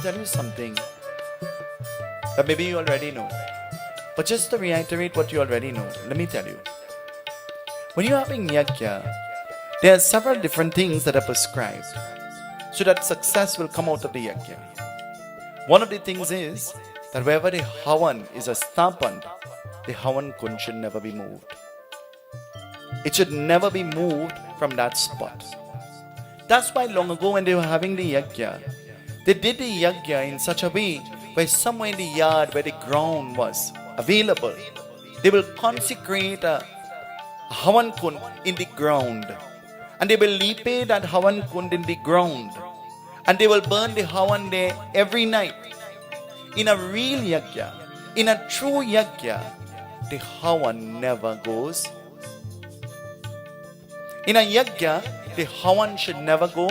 tell you something that maybe you already know, but just to reiterate what you already know, let me tell you. When you're having yagya, there are several different things that are prescribed so that success will come out of the yagya. One of the things is that wherever the havan is established, the havan kund should never be moved. It should never be moved from that spot. That's why long ago when they were having the yagya, they did the yagya in such a way where somewhere in the yard where the ground was available, they will consecrate a havan kund in the ground. And they will leap that havan kund in the ground. And they will burn the havan there every night. In a real yagya, in a true yagya, the havan never goes. In a yagya, the havan should never go.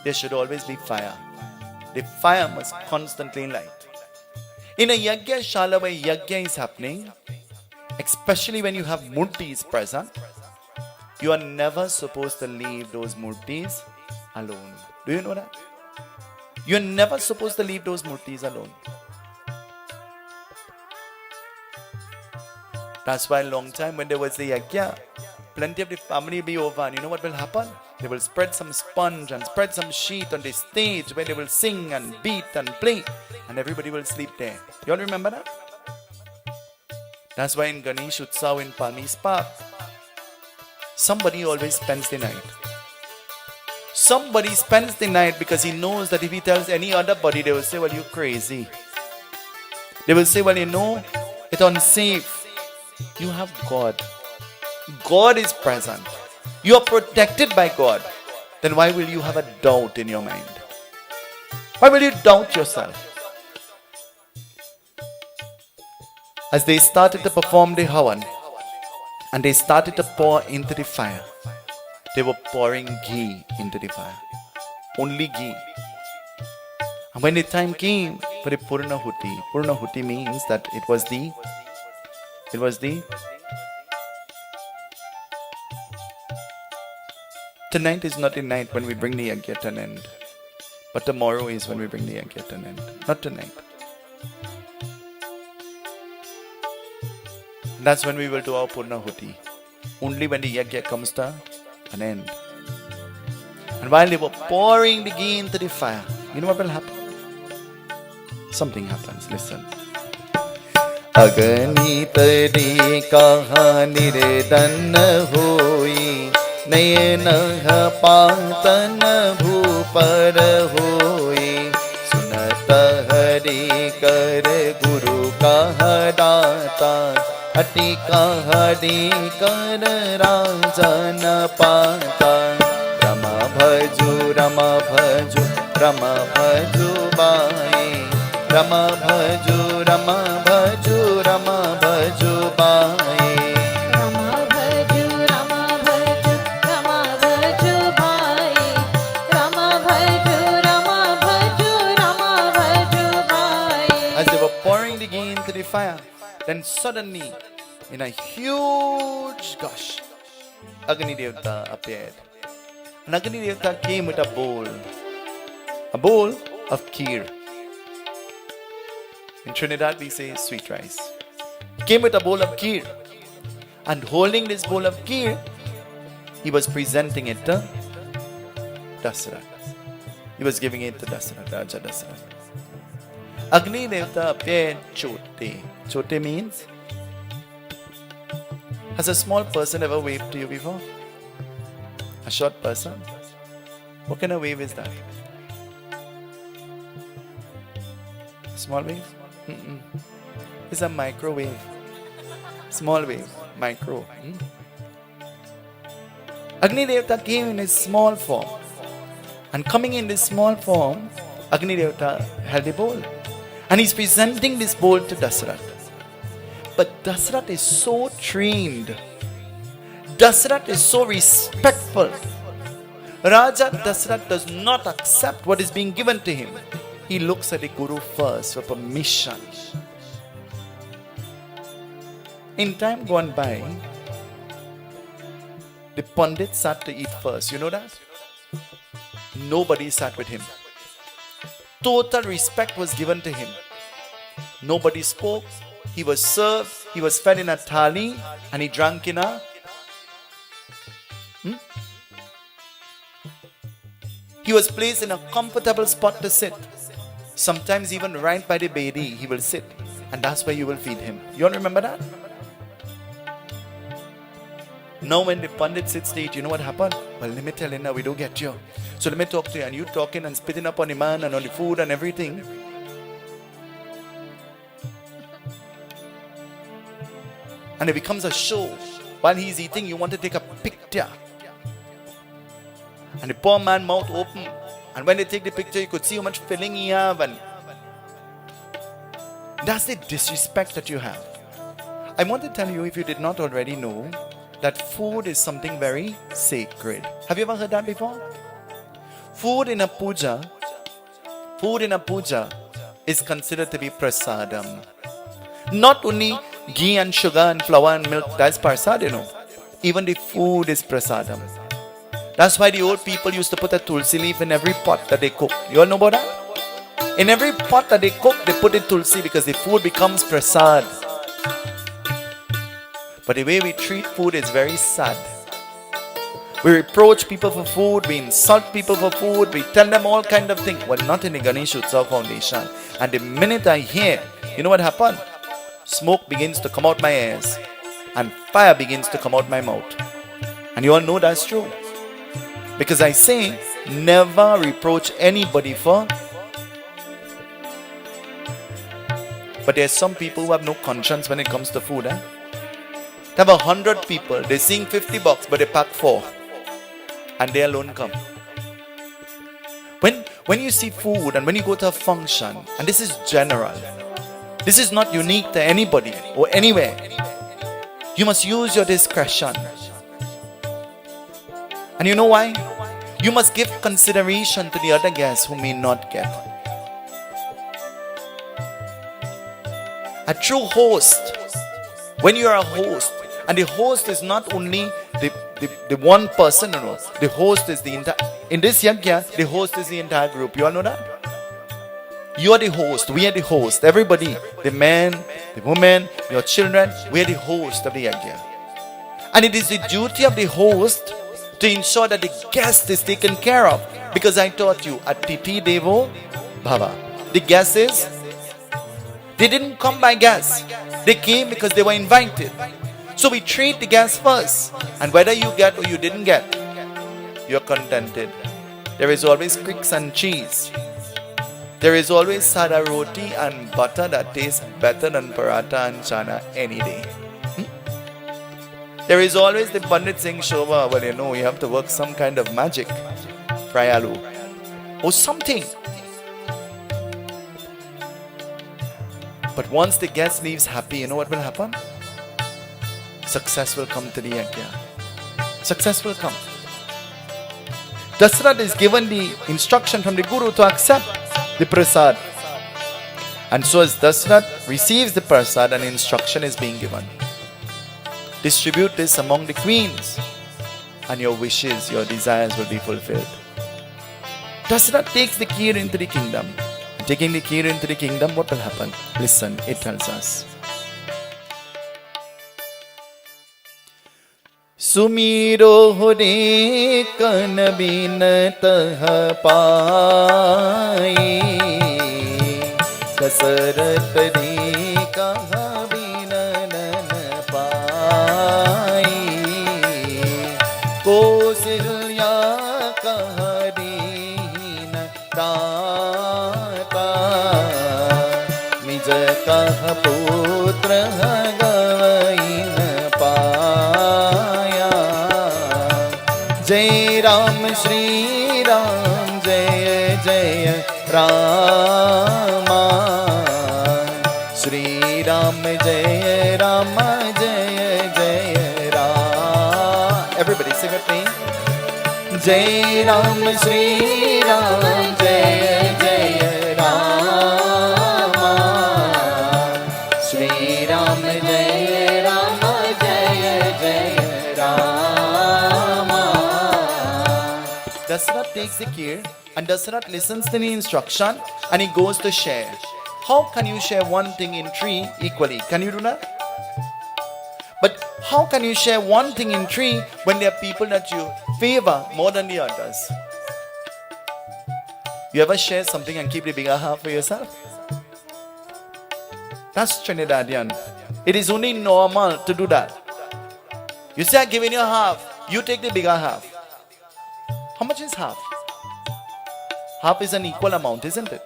There should always be fire. The fire must constantly light. In a yagya shala where yagya is happening, especially when you have murtis present, you are never supposed to leave those murtis alone. Do you know that? You are never supposed to leave those murtis alone. That's why a long time when there was the yagya, plenty of the family will be over, and you know what will happen? They will spread some sponge and spread some sheet on the stage where they will sing and beat and play, and everybody will sleep there. You all remember that? That's why in Ganesh Utsav in Palmis Park, somebody always spends the night. Somebody spends the night because he knows that if he tells any other body, they will say, well, you're crazy. They will say, well, you know, it's unsafe. You have God. God is present. You are protected by God. Then why will you have a doubt in your mind? Why will you doubt yourself? As they started to perform the Havan and they started to pour into the fire, they were pouring ghee into the fire. Only ghee. And when the time came for the Purnahuti means that it was the tonight is not the night when we bring the yagya to an end. But tomorrow is when we bring the yagya to an end. Not tonight. That's when we will do our Purnahuti. Only when the yagya comes to an end. And while they were pouring the ghee into the fire, you know what will happen? Something happens. Listen. अगणित रे कहा निर्दन होई नयन पातन भूपर होई सुनत हरि कर गुरु कहा दाता अति कहरी कर राजन पाता रमा भजु बाई रमा भजु बाई As they were pouring the ghee into the fire, then suddenly, in a huge gush, Agni Devta appeared. And Agni Devta came with a bowl of kheer. In Trinidad, we say sweet rice. Came with a bowl of kheer. And holding this bowl of kheer, he was presenting it to Dasarath. He was giving it to Dasarath, Raja Dasarath. Agni Devta appeared chote. Chote means? Has a small person ever waved to you before? A short person? What kind of wave is that? Small wave? It's a microwave. Small wave. Micro. Agni Devta came in his small form. And coming in this small form, Agni Devta held a bowl. And he's presenting this bowl to Dasarath. But Dasarath is so trained. Dasarath is so respectful. Raja Dasarath does not accept what is being given to him. He looks at the Guru first for permission. In time gone by, the Pundit sat to eat first. You know that? Nobody sat with him. Total respect was given to him. Nobody spoke. He was served. He was fed in a thali and he drank in a... He was placed in a comfortable spot to sit. Sometimes even right by the bedi, he will sit. And that's where you will feed him. You all remember that? Now when the Pandit sits to eat, you know what happened? Well, let me tell you now, we don't get you. So let me talk to you. And you talking and spitting up on the man and on the food and everything. And it becomes a show. While he's eating, you want to take a picture. And the poor man mouth open. And when they take the picture, you could see how much filling he have. And that's the disrespect that you have. I want to tell you, if you did not already know, that food is something very sacred. Have you ever heard that before? Food in a puja is considered to be prasadam. Not only ghee and sugar and flour and milk, that's prasad, you know. Even the food is prasadam. That's why the old people used to put a tulsi leaf in every pot that they cook. You all know about that? In every pot that they cook, they put in tulsi because the food becomes prasad. But the way we treat food is very sad. We reproach people for food, we insult people for food, we tell them all kind of things. Well, not in the Ganesh Utsav Foundation. And the minute I hear, you know what happened? Smoke begins to come out my ears. And fire begins to come out my mouth. And you all know that's true. Because I say, never reproach anybody for. But there's some people who have no conscience when it comes to food. They have 100 people. They sing 50 bucks, but they pack 4. And they alone come. When you see food and when you go to a function, and this is general, this is not unique to anybody or anywhere, you must use your discretion. And you know why? You must give consideration to the other guests who may not get. A true host, when you are a host, and the host is not only the one person, no. The host is the entire, in this yagya, the host is the entire group. You all know that? You are the host, we are the host. Everybody, the man, the woman, your children, we are the host of the yagya. And it is the duty of the host to ensure that the guest is taken care of. Because I taught you, Atiti Devo Bhava. The guest is, they didn't come by guests. They came because they were invited. So we treat the guests first. And whether you get or you didn't get, you're contented. There is always cakes and cheese. There is always sada roti and butter that tastes better than paratha and chana any day. There is always the Pundit saying, Shobha, well, you know, you have to work some kind of magic. Fry aloo. Or something. But once the guest leaves happy, you know what will happen? Success will come to the yagya. Success will come. Dasrat is given the instruction from the Guru to accept the prasad. And so as Dasrat receives the prasad, an instruction is being given. Distribute this among the queens, and your wishes, your desires will be fulfilled. Dasrat takes the key into the kingdom. And taking the key into the kingdom, what will happen? Listen, it tells us. Sumiro hore kan binat pai, Dasarat re kaha binan pai, Kausalya kaha deen tata, Nij kaha putra gavain paya. Jai Ram Shri Ram Jai Jai Rama, Shri Ram Jai Rama Jai Jai Rama. Everybody sing with me. Jai Ram Shri Ram Jai Jai Rama, Shri Ram Jai Rama Jai Jai Rama. Dasrat takes the key and Dasrat listens to the instruction and he goes to share. How can you share one thing in 3 equally? Can you do that? But how can you share one thing in 3 when there are people that you favor more than the others? You ever share something and keep the bigger half for yourself? That's Trinidadian. It is only normal to do that. You say, I'm giving you half, you take the bigger half. How much is half? Half is an equal amount, isn't it?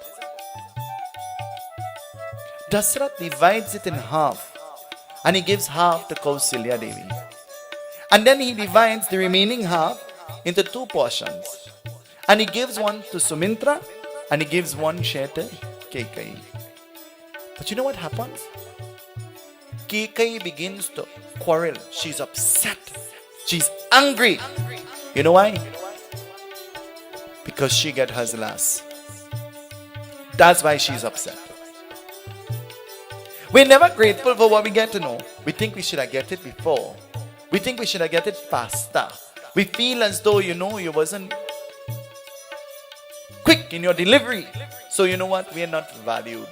Dasrat divides it in half and he gives half to Kausalya Devi. And then he divides the remaining half into 2 portions. And he gives one to Sumintra and he gives one share to Kekai. But you know what happens? Kekai begins to quarrel. She's upset. She's angry. You know why? Because she got hers last. That's why she's upset. We're never grateful for what we get to know. We think we should have get it before. We think we should have get it faster. We feel as though, you wasn't quick in your delivery. So you know what? We are not valued.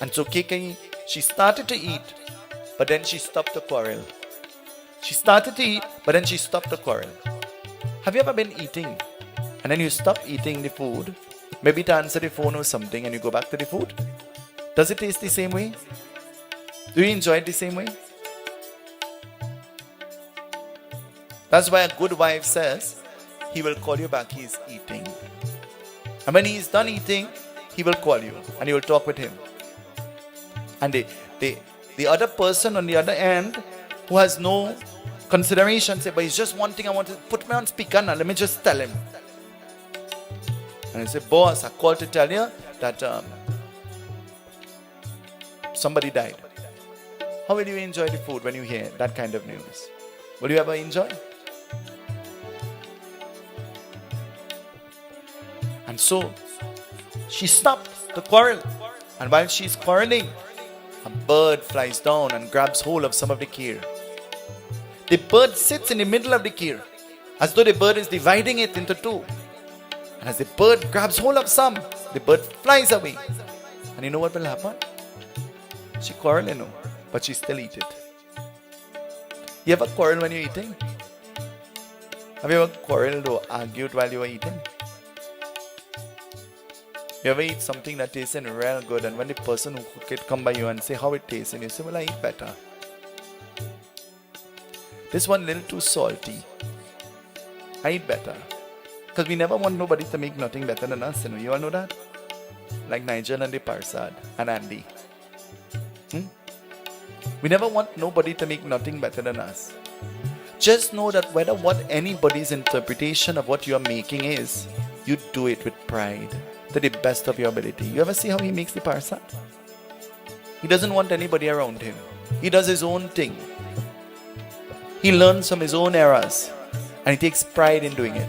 And so Kekai, she started to eat, but then she stopped the quarrel. She started to eat, but then she stopped the quarrel. Have you ever been eating and then you stop eating the food, maybe to answer the phone or something, and you go back to the food? Does it taste the same way? Do you enjoy it the same way? That's why a good wife says, he will call you back, he is eating. And when he is done eating, he will call you and you will talk with him. And the other person on the other end who has no consideration say, but he's just one thing, I want to put me on speaker now, let me just tell him. And I say, boss, I called to tell you that somebody died. How will you enjoy the food when you hear that kind of news? Will you ever enjoy? And so she stopped the quarrel. And while she's quarreling, a bird flies down and grabs hold of some of the kheer. The bird sits in the middle of the kheer, as though the bird is dividing it into two. And as the bird grabs hold of some, the bird flies away. And you know what will happen? She quarreled, you know, but she still eat it. You ever quarrel when you're eating? Have you ever quarreled or argued while you were eating? You ever eat something that tastes real good, and when the person who cooked it come by you and say how it tastes, and you say, well, I eat better. This one little too salty. I eat better. Because we never want nobody to make nothing better than us. You know, you all know that? Like Nigel and the Persad and Andy. We never want nobody to make nothing better than us. Just know that whether what anybody's interpretation of what you are making is, you do it with pride, to the best of your ability. You ever see how he makes the Persad? He doesn't want anybody around him. He does his own thing. He learns from his own errors, and he takes pride in doing it.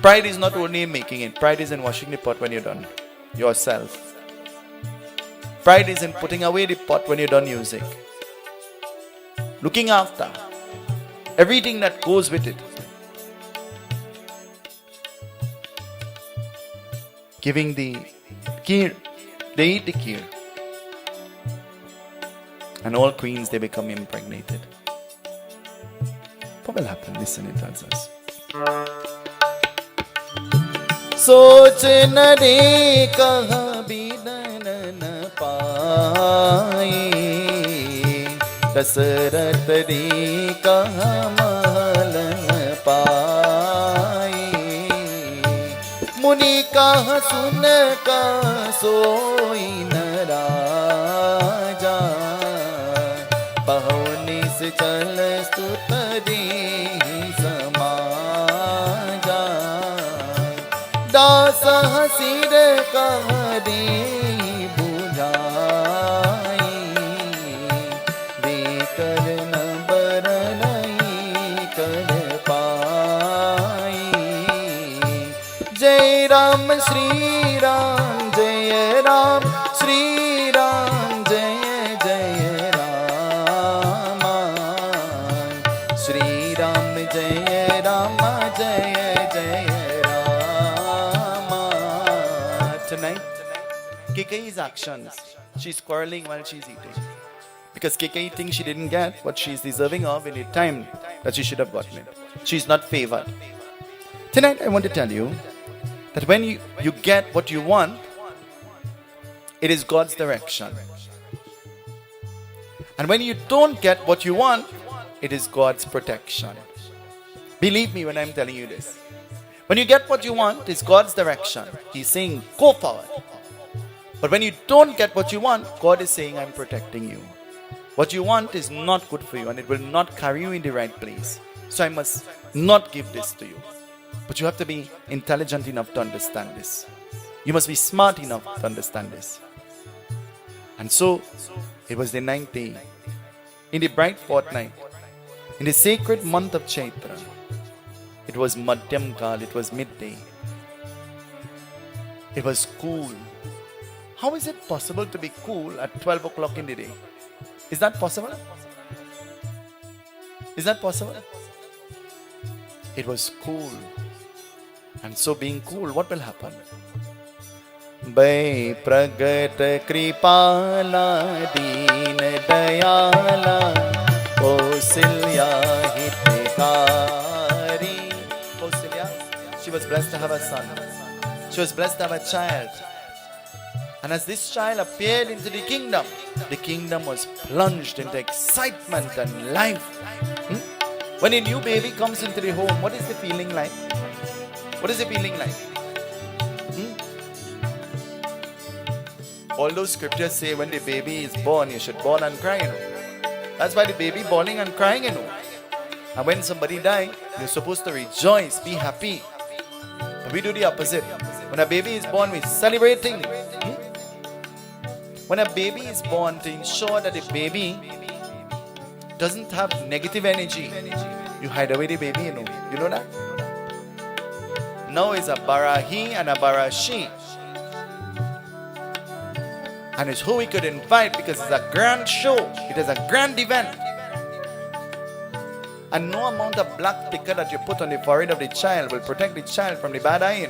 Pride is not only in making it. Pride is in washing the pot when you're done. Yourself. Pride is in putting away the pot when you're done using. Looking after. Everything that goes with it. Giving the kheer. They eat the kheer. And all queens, they become impregnated. What will happen? Listen, it tells us. सोच न रे कहाँ बिदन न पाए दशरथ रे कहाँ महल न पाए मुनि कहाँ सुन का सोई न राजा बहुनि से चल स्तुत दे दास हसीर कह दे बुझाई दे कर न बर नहीं कर पाई जय राम श्री राम जय राम श्री राम जय जय राम श्री राम जय राम जय जय Tonight, Kekai's actions, she's quarreling while she's eating. Because Kekai thinks she didn't get what she's deserving of in the time that she should have gotten it. She's not favored. Tonight, I want to tell you that when you get what you want, it is God's direction. And when you don't get what you want, it is God's protection. Believe me when I'm telling you this. When you get what you want, it's God's direction. He's saying, go forward. But when you don't get what you want, God is saying, I'm protecting you. What you want is not good for you, and it will not carry you in the right place. So I must not give this to you. But you have to be intelligent enough to understand this. You must be smart enough to understand this. And so, it was the 9th day, in the bright fortnight, in the sacred month of Chaitra. It was Madhyam Kal, it was midday. It was cool. How is it possible to be cool at 12 o'clock in the day? Is that possible? Is that possible? It was cool. And so being cool, what will happen? Bai pragat kripala deen dayala Kausalya hitakari. She was blessed to have a son. She was blessed to have a child. And as this child appeared into the kingdom was plunged into excitement and life. When a new baby comes into the home, what is the feeling like? What is the feeling like? All those scriptures say when the baby is born, you should bawl and cry, That's why the baby bawling and crying, And when somebody dies, you're supposed to rejoice, be happy. But we do the opposite. When a baby is born, we're celebrating. When a baby is born, to ensure that the baby doesn't have negative energy, you hide away the baby, You know that? Now it's a barahi and a barashi. And it's who we could invite because it's a grand show. It is a grand event. And no amount of black ticker that you put on the forehead of the child will protect the child from the bad eye,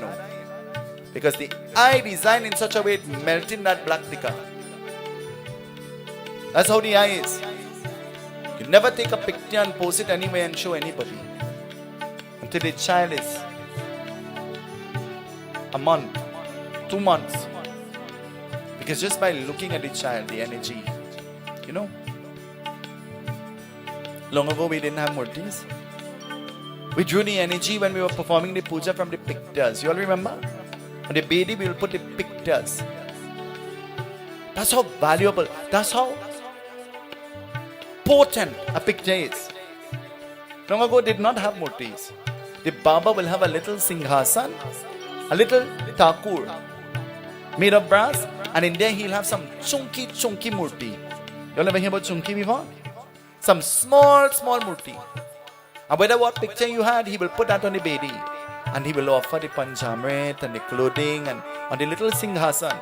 Because the eye designed in such a way it melting that black ticker. That's how the eye is. You never take a picture and post it anywhere and show anybody. Until the child is a month, 2 months. Because just by looking at the child, the energy, Long ago we didn't have murtis. We drew the energy when we were performing the puja from the pictures. You all remember? On the baby we will put the pictures. That's how valuable, that's how potent a picture is. Long ago did not have murtis. The Baba will have a little singhasan, a little thakur made of brass, and in there he'll have some chunky murti. You all ever hear about chunky before? Some small murti. And whether what picture you had, he will put that on the baby. And he will offer the panchamrit and the clothing and on the little singhasan.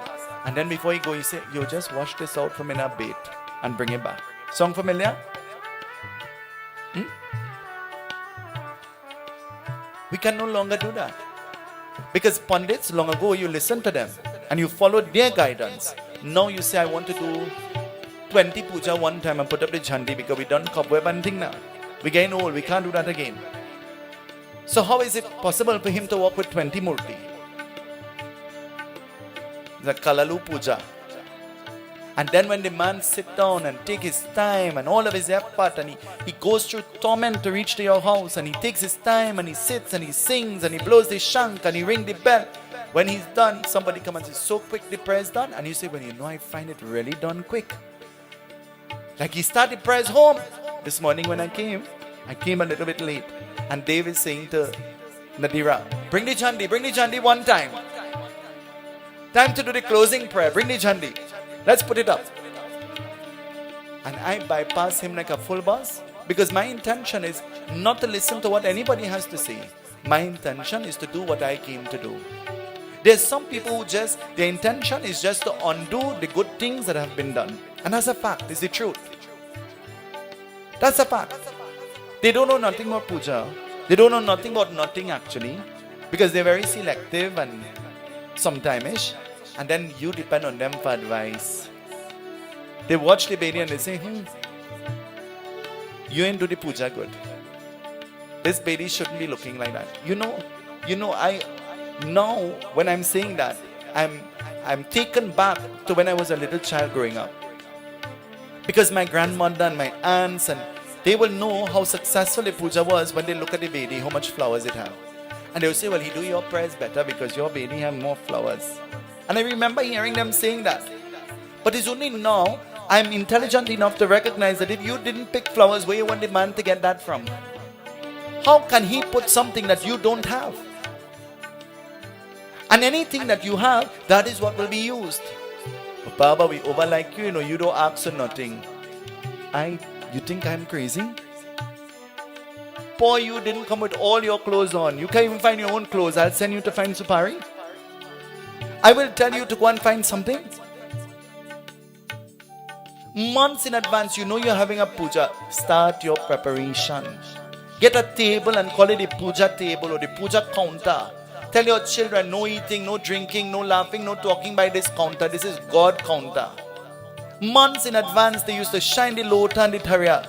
And then before he go, he say, you just wash this out from in a bait and bring it back. Song familiar? We can no longer do that. Because Pundits, long ago, you listened to them and you followed their guidance. Now you say, I want to do 20 puja one time and put up the jhandi because we done cobweb and thing now. We're getting old, we can't do that again. So how is it possible for him to walk with 20 murti? The Kalalu puja. And then when the man sit down and take his time and all of his effort and he goes through torment to reach to your house and he takes his time and he sits and he sings and he blows the shank and he ring the bell. When he's done, somebody comes and says, so quick the prayer is done. And you say, well, I find it really done quick. Like he started prayers home. This morning when I came a little bit late. And Dave is saying to Nadira, bring the jhandi one time. Time to do the closing prayer. Bring the jhandi. Let's put it up. And I bypass him like a full boss. Because my intention is not to listen to what anybody has to say. My intention is to do what I came to do. There's some people who their intention is just to undo the good things that have been done. And that's a fact, it's the truth. That's a fact. They don't know nothing about puja. They don't know nothing about nothing actually. Because they're very selective and sometime-ish. And then you depend on them for advice. They watch the baby and they say, you ain't do the puja good. This baby shouldn't be looking like that. Now when I'm saying that, I'm taken back to when I was a little child growing up. Because my grandmother and my aunts, and they will know how successful the puja was when they look at the baby, how much flowers it has. And they will say, well, he do your prayers better because your baby have more flowers. And I remember hearing them saying that. But it's only now I'm intelligent enough to recognize that if you didn't pick flowers, where you want the man to get that from? How can he put something that you don't have? And anything that you have, that is what will be used. But Baba, we over like you, you don't ask for nothing. You think I'm crazy? Poor you didn't come with all your clothes on. You can't even find your own clothes. I'll send you to find Supari. I will tell you to go and find something. Months in advance, you're having a puja. Start your preparation. Get a table and call it the puja table or the puja counter. Tell your children, no eating, no drinking, no laughing, no talking by this counter. This is God counter. Months in advance, they used to shine the lota and the tharya.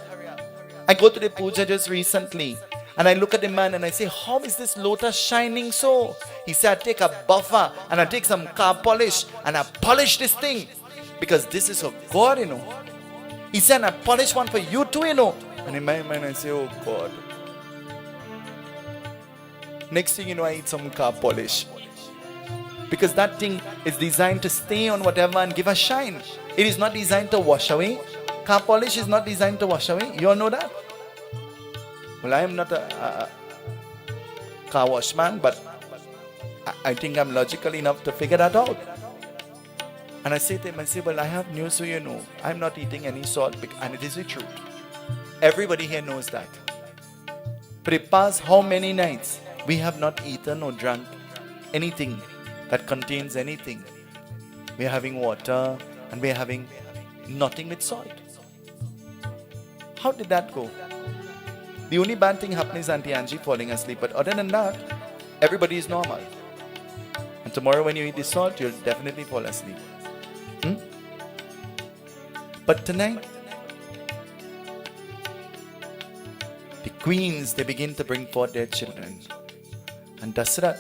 I go to the puja just recently and I look at the man and I say, how is this lota shining so? He said, I take a buffer and I take some car polish and I polish this thing. Because this is of God, He said, I polish one for you too, And in my mind I say, oh God. Next thing I eat some car polish. Because that thing is designed to stay on whatever and give a shine. It is not designed to wash away. Car polish is not designed to wash away. You all know that? Well, I am not a car wash man, but I think I'm logical enough to figure that out. And I say to him, I say, well, I have news so you know. I'm not eating any salt, and it is the truth. Everybody here knows that. For the past how many nights we have not eaten or drunk anything that contains anything. We are having water and we are having nothing with salt. How did that go? The only bad thing happening is Auntie Angie falling asleep, but other than that, everybody is normal. And tomorrow when you eat the salt, you'll definitely fall asleep. But tonight, the queens, they begin to bring forth their children. And Dasrat,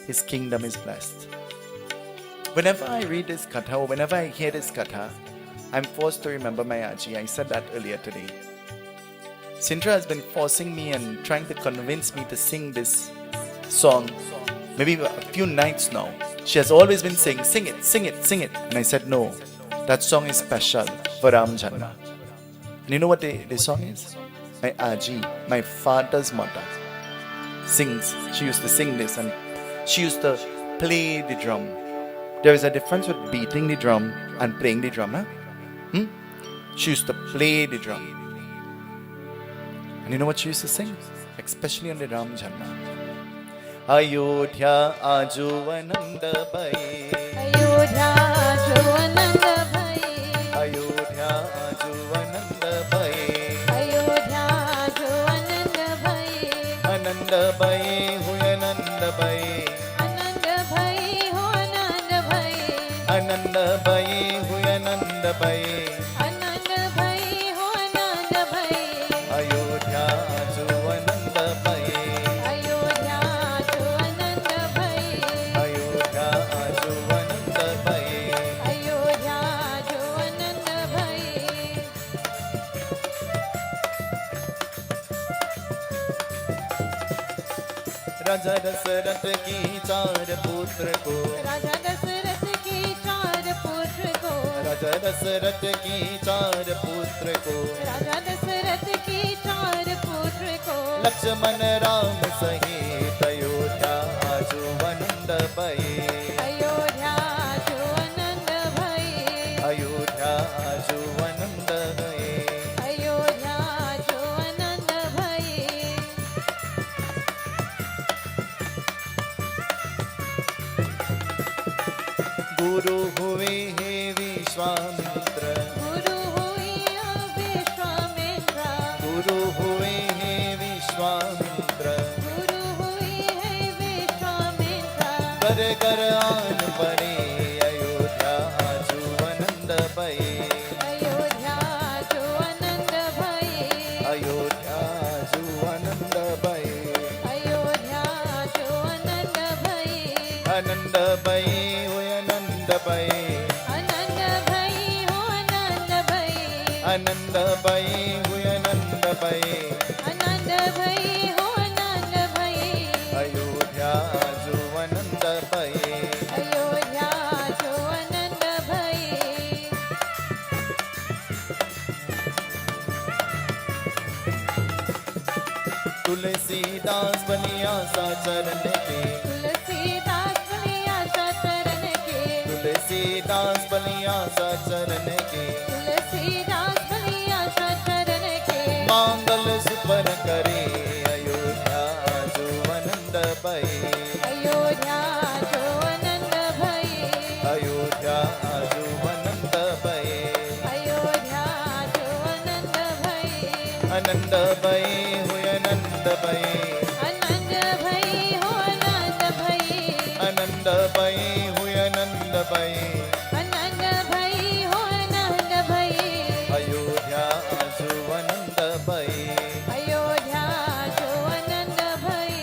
his kingdom is blessed. Whenever I read this katha, or whenever I hear this katha, I'm forced to remember my Aji. I said that earlier today. Sintra has been forcing me and trying to convince me to sing this song maybe a few nights now. She has always been saying, sing it, sing it, sing it. And I said, no, that song is special for Ram Janma. And you know what the song is? My Aji, my father's mother, sings. She used to sing this and she used to play the drum. There is a difference with beating the drum and playing the drum. Huh? She used to play the drum. And you know what she used to sing? Especially on the Ram Janma. Ayodhya Aju Ananda Bhai. Ayodhya Aju Ananda Bhai. Ayodhya Aju Ananda Bhai. Ayodhya Aju Ananda Bhai. Ananda Bhai Hui Ananda Bhai. Ananda Bhai ho Ananda Bhai. Ananda Bhai Hui Ananda Bhai. Ananda Bhai ho Ananda Bhai. Ayodhya Aju Ananda Bhai. Ayodhya Aju Ananda Bhai. Ayodhya Aju Ananda Bhai. Ayodhya Aju Ananda Bhai. राजा दशरथ की चार पुत्र को राजा दशरथ की चार पुत्र को राजा दशरथ की चार पुत्र को राजा दशरथ की चार पुत्र को लक्ष्मण राम सहित अयोध्या आजु आनंद भई अयोध्या आजु आनंद भई अयोध्या आजु आनंद भई अयोध्या आजु आनंद भई गुरु हुए हे विश्वामित्र गुरु हुई विश्वामित्र गुरु हुए हे विश्वामित्र गुरु हुई है विश्वामित्र कर कर आन परे अयोध्या आजु आनंद भई अयोध्या आजु आनंद भई अयोध्या आजु आनंद भई अयोध्या आजु आनंद भई आनंद भई हुए आनंद भई आनंद भई हो आनंद भई आनंद भई हुए आनंद भई आनंद भई हो आनंद भई अयोध्या आजु आनंद भई अयोध्या आजु आनंद भई तुलसीदास बनिया सा चरण के तुलसीदास बलिया चरण के तुलसीदास बनिया सा चरण के तुलसीदास बलिया चरण के मांगल सुपर करे अयोध्या आजु आनंद भई अयोध्या आजु आनंद भई अयोध्या आजु आनंद भई अयोध्या आजु आनंद भई आनंद भई हुए आनंद भई आनंद भई हो आनंद भई आनंद भई हुए आनंद भई आनंद भई हो आनंद भई अयोध्या आजु आनंद भई अयोध्या आजु आनंद भई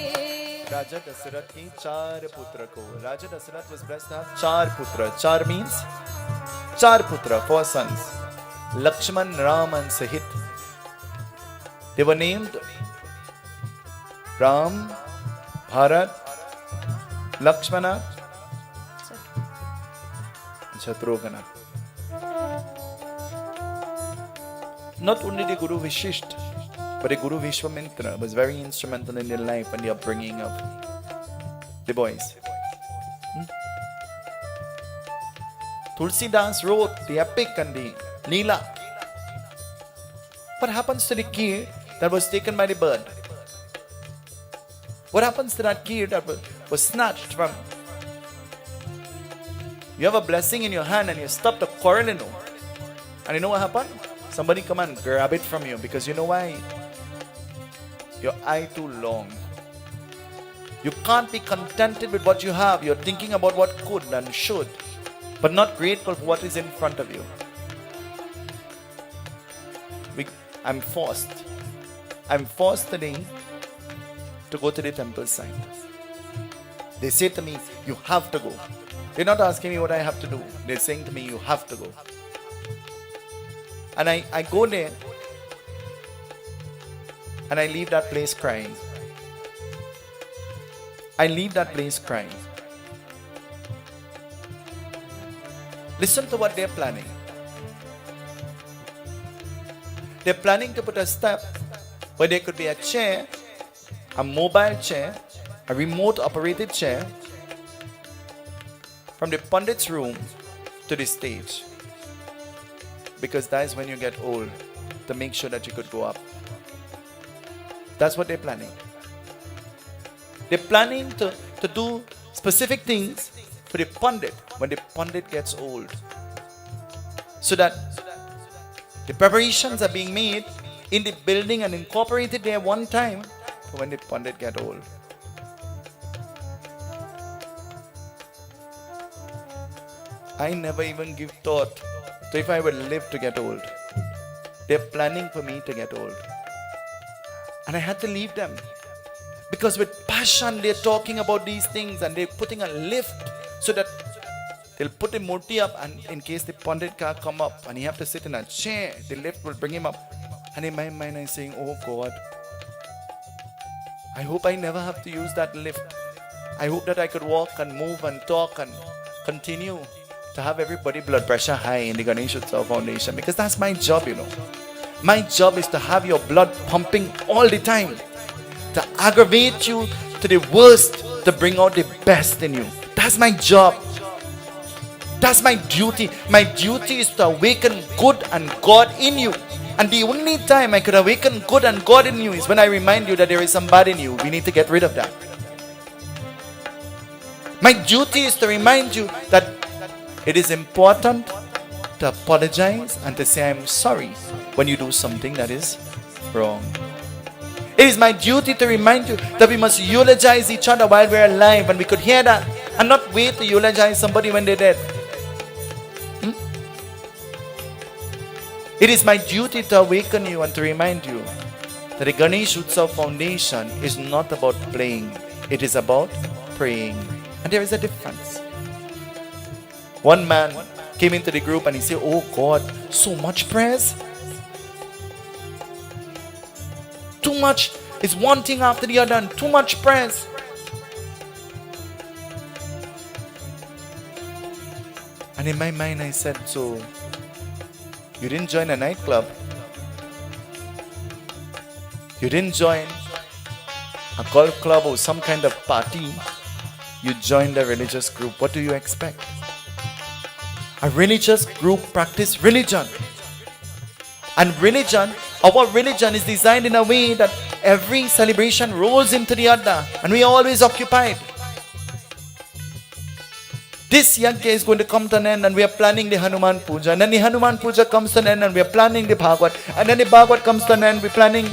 राजा दशरथ की चार पुत्र को राजा Dasharath was blessed to have चार पुत्र चार means चार पुत्र four sons Lakshman Ram and Sahit they were named Ram Bharat Lakshmana Shatrugana. Not only the Guru Vishisht, but the Guru Vishwamitra was very instrumental in their life and the upbringing of the boys. Tulsidas wrote the epic and the Leela. What happens to the kid that was taken by the bird? What happens to that kid that was snatched from? You have a blessing in your hand and you stop the quarreling. And you know what happened? Somebody come and grab it from you because you know why? Your eye too long. You can't be contented with what you have. You're thinking about what could and should, but not grateful for what is in front of you. I'm forced today to go to the temple site. They say to me, you have to go. They're not asking me what I have to do. They're saying to me, you have to go. And I go there and I leave that place crying. I leave that place crying. Listen to what they're planning. They're planning to put a step where there could be a chair, a mobile chair, a remote operated chair from the Pundit's room to the stage. Because that is when you get old, to make sure that you could go up. That's what they're planning. They're planning to do specific things for the Pundit when the Pundit gets old. So that the preparations are being made in the building and incorporated there one time for when the Pundit get old. I never even give thought to if I will live to get old. They're planning for me to get old. And I had to leave them. Because with passion they're talking about these things and they're putting a lift so that they'll put the murti up and in case the Pandit can't come up and he have to sit in a chair, the lift will bring him up. And in my mind I'm saying, oh God, I hope I never have to use that lift. I hope that I could walk and move and talk and continue to have everybody blood pressure high in the Ganesh Utsav Foundation, because that's my job, you know. My job is to have your blood pumping all the time, to aggravate you to the worst, to bring out the best in you. That's my job. That's my duty. My duty is to awaken good and God in you. And the only time I could awaken good and God in you is when I remind you that there is some bad in you. We need to get rid of that. My duty is to remind you that it is important to apologize and to say I'm sorry when you do something that is wrong. It is my duty to remind you that we must eulogize each other while we're alive, and we could hear that and not wait to eulogize somebody when they're dead. It is my duty to awaken you and to remind you that the Ganesh Utsav Foundation is not about playing. It is about praying. And there is a difference. One man came into the group and he said, oh God, so much prayers. Too much is one thing after the other and too much prayers. And in my mind I said, so you didn't join a nightclub? You didn't join a golf club or some kind of party? You joined a religious group. What do you expect? A religious group practice religion. And religion, our religion is designed in a way that every celebration rolls into the other and we are always occupied. This yagya is going to come to an end and we are planning the Hanuman Puja. And then the Hanuman Puja comes to an end and we are planning the Bhagavad. And then the Bhagavad comes to an end, we're planning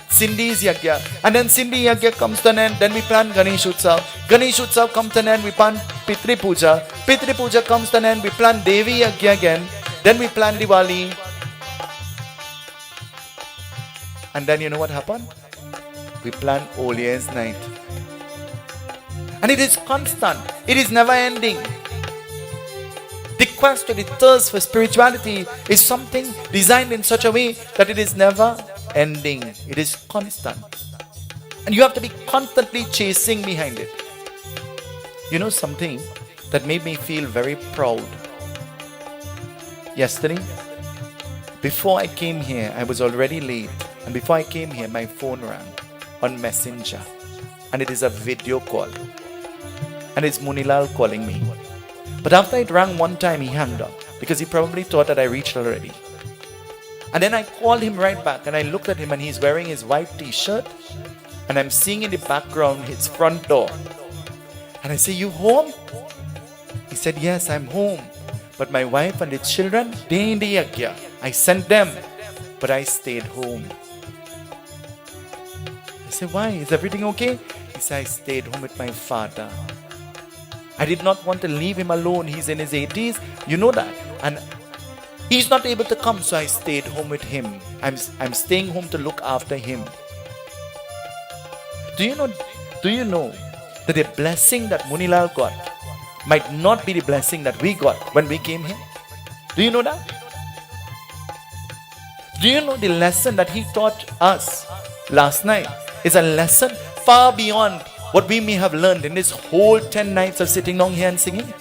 Sindhi's yagya. And then Sindhi yagya comes to an end, then we plan Ganesh Utsav. Ganesh Utsav comes to an end, we plan Pitri Puja. Pitri Puja comes to an end, we plan Devi yagya again. Then we plan Diwali. And then you know what happened? We plan Old Year's night. And it is constant. It is never ending. The quest or the thirst for spirituality is something designed in such a way that it is never ending. It is constant. And you have to be constantly chasing behind it. You know something that made me feel very proud Yesterday, before I came here, I was already late. And before I came here, my phone rang on Messenger. And it is a video call. And it's Munilal calling me. But after it rang one time, he hung up. Because he probably thought that I reached already. And then I called him right back. And I looked at him and he's wearing his white t-shirt. And I'm seeing in the background his front door. And I say, "You home?" He said, "Yes, I'm home. But my wife and the children, they in the yagya. I sent them. But I stayed home." I said, "Why? Is everything okay?" He said, "I stayed home with my father. I did not want to leave him alone. He's in his 80s. You know that. And he's not able to come, so I stayed home with him. I'm staying home to look after him." Do you know that the blessing that Munilal got might not be the blessing that we got when we came here? Do you know that? Do you know the lesson that he taught us last night is a lesson far beyond what we may have learned in this whole 10 nights of sitting down here and singing?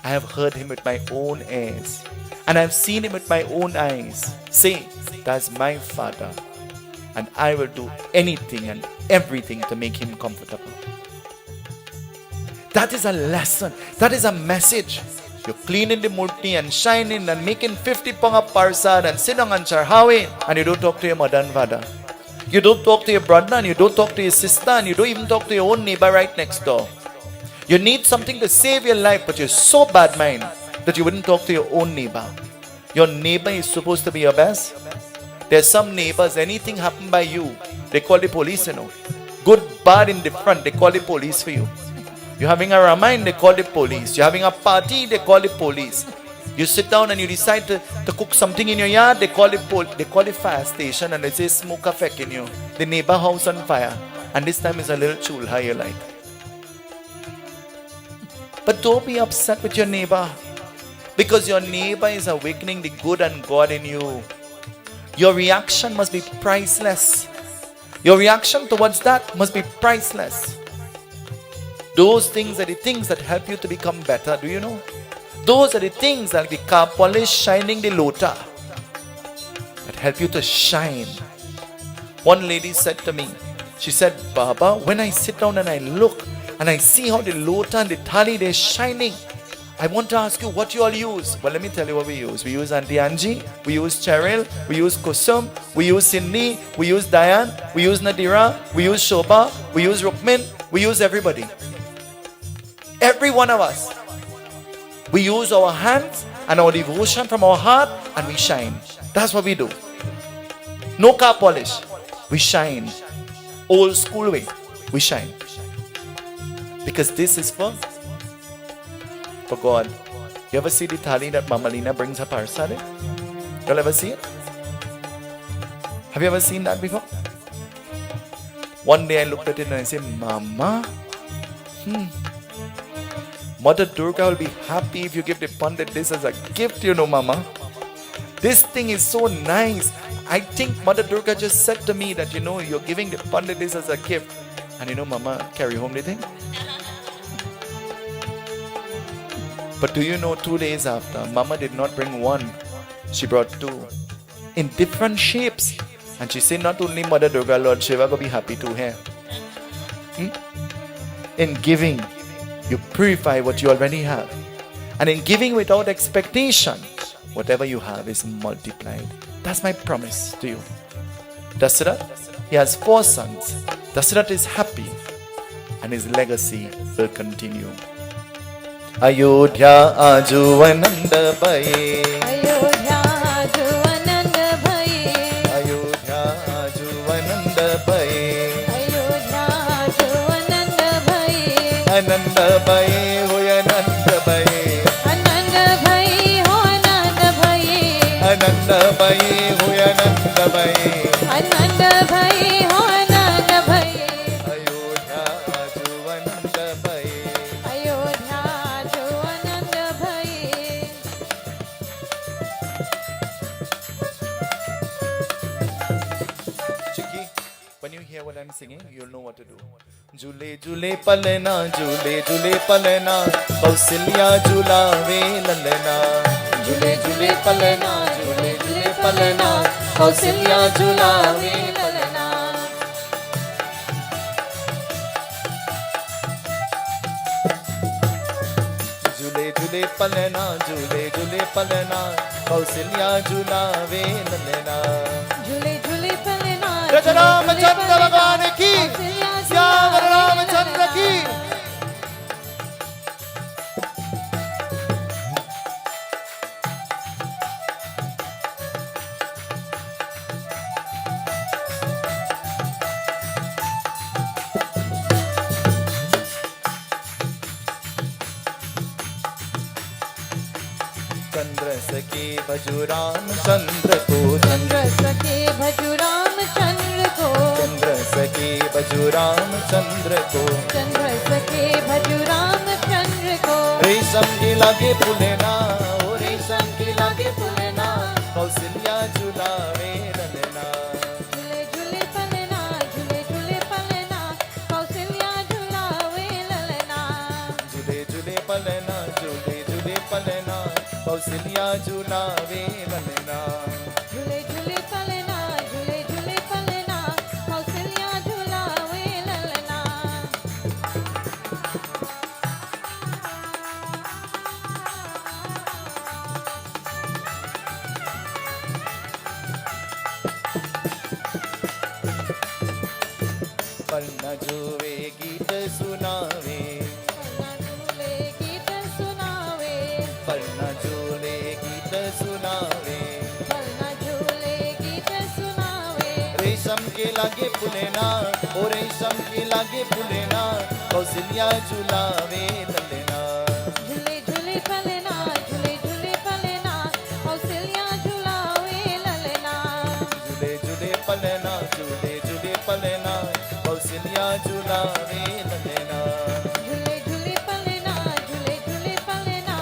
I have heard him with my own ears. And I've seen him with my own eyes say, "That's my father. And I will do anything and everything to make him comfortable." That is a lesson. That is a message. You're cleaning the murti and shining and making 50 pong of Persad and sitting on charhawi and you don't talk to your mother and father. You don't talk to your brother and you don't talk to your sister and you don't even talk to your own neighbor right next door. You need something to save your life, but you're so bad mind that you wouldn't talk to your own neighbor. Your neighbor is supposed to be your best. There's some neighbors, anything happen by you, they call the police, Good, bad, in the front, they call the police for you. You're having a Ramayana, they call the police. You're having a party, they call the police. You sit down and you decide to cook something in your yard, they call the fire station and they say smoke affecting you. The neighbor house on fire. And this time is a little chulha you like. But don't be upset with your neighbor, because your neighbor is awakening the good and God in you. Your reaction must be priceless. Your reaction towards that must be priceless. Those things are the things that help you to become better, do you know? Those are the things like the car polish shining the lota that help you to shine. One lady said to me, she said, "Baba, when I sit down and I look and I see how the lota and the thali, they're shining, I want to ask you what you all use." Well, let me tell you what we use. We use Auntie Angie, we use Cheryl, we use Kusum, we use Cindy, we use Diane, we use Nadira, we use Shobha, we use Rukmin, we use everybody. Every one of us. We use our hands and our devotion from our heart and we shine. That's what we do. No car polish. We shine. Old school way. We shine. Because this is for God. You ever see the thali that Mama Lina brings her Persad? You'll ever see it? Have you ever seen that before? One day I looked at it and I said, "Mama, Mother Durga will be happy if you give the Pundit this as a gift, Mama. This thing is so nice. I think Mother Durga just said to me that, you're giving the Pundit this as a gift." And Mama carry home the thing. But do you know, 2 days after, Mama did not bring one. She brought two. In different shapes. And she said, not only Mother Durga, Lord Shiva will be happy too here. In giving, you purify what you already have. And in giving without expectation, whatever you have is multiplied. That's my promise to you. Dasharat, he has 4 sons. Dasharat is happy. And his legacy will continue. Ayodhya aju anand bhaye. Ayodhya aju anand bhaye. Ayodhya aju anand bhaye. Ayodhya aju anand bhaye. Anand bhaye ho anand bhaye. Anand bhaye ho anand bhaye. Anand bhaye ho anand bhaye. Anand bhaye ho anand bhaye. Ayodhya aju anand bhaye. Ayodhya aju anand bhaye. Chiki, when you hear what I'm singing, you'll know what to do. झूले झूले पलना झूले झूले पलना कौशल्या झूलावे ललना झूले झूले पलना झूले झूले पलना कौशल्या झूलावे ललना झूले झूले पलना झूले झूले पलना कौशल्या झूलावे ललना झूले झूले पलना राजा रामचंद्र भगवान की श्यावर रामचंद्र की चंद्र सके भजु रामचंद्र को चंद्र सके भजु रामचंद्र को चंद्र सके भजु रामचंद्र को चंद्र सके भजु रामचंद्र को रेशम के लागे फुलेना ओ रेशम के लागे फुलेना कौशल्या झुलावे ललना झूले झूले पलना झूले झूले पलना कौशल्या झूलावे ललना झूले झूले पलना झूले झूले पलना कौशल्या झुलावे ललना झूले झूले पलना झूले झूले पलना कौशल्या झूलावे ललना पलना जुवे गीत सुनावे पलना झूले गीत सुनावे पलना झूले गीत सुनावे पलना झूले गीत सुनावे रेशम के लागे फुलेना ओ रेशम के लागे फुलेना कौशल्या झुलावे ललना झूले झूले पलना झूले झूले पलना कौशल्या झूलावे ललना झूले झूले पलना झूले झूले पलना कौशल्या झुलावे ललना झूले झूले पलना झूले झूले पलना